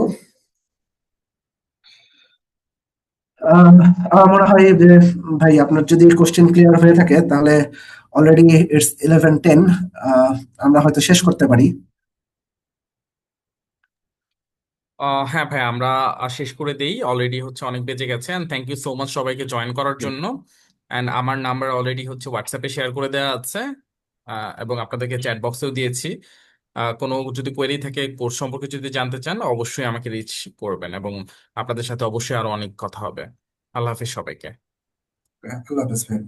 আহ, আমার মনে হয় যে ভাই আপনার যদি কোশ্চেন ক্লিয়ার হয়ে থাকে, তাহলে অলরেডি ইটস 11:10, আমরা হয়তো শেষ করতে পারি। হ্যাঁ ভাই, আমরা শেষ করে দেই, অলরেডি হচ্ছে অনেক বেজে গেছে। And thank you so much সবাইকে জয়েন করার জন্য। অ্যান্ড আমার নাম্বার অলরেডি হচ্ছে হোয়াটসঅ্যাপে শেয়ার করে দেওয়া আছে, এবং আপনাদেরকে চ্যাট বক্সেও দিয়েছি। কোনো যদি কোয়েরি থাকে, কোর্স সম্পর্কে যদি জানতে চান, অবশ্যই আমাকে রিচ করবেন, এবং আপনাদের সাথে অবশ্যই আরো অনেক কথা হবে। আল্লাহ হাফিজ সবাইকে। আল্লাহ হাফেজ ভাই।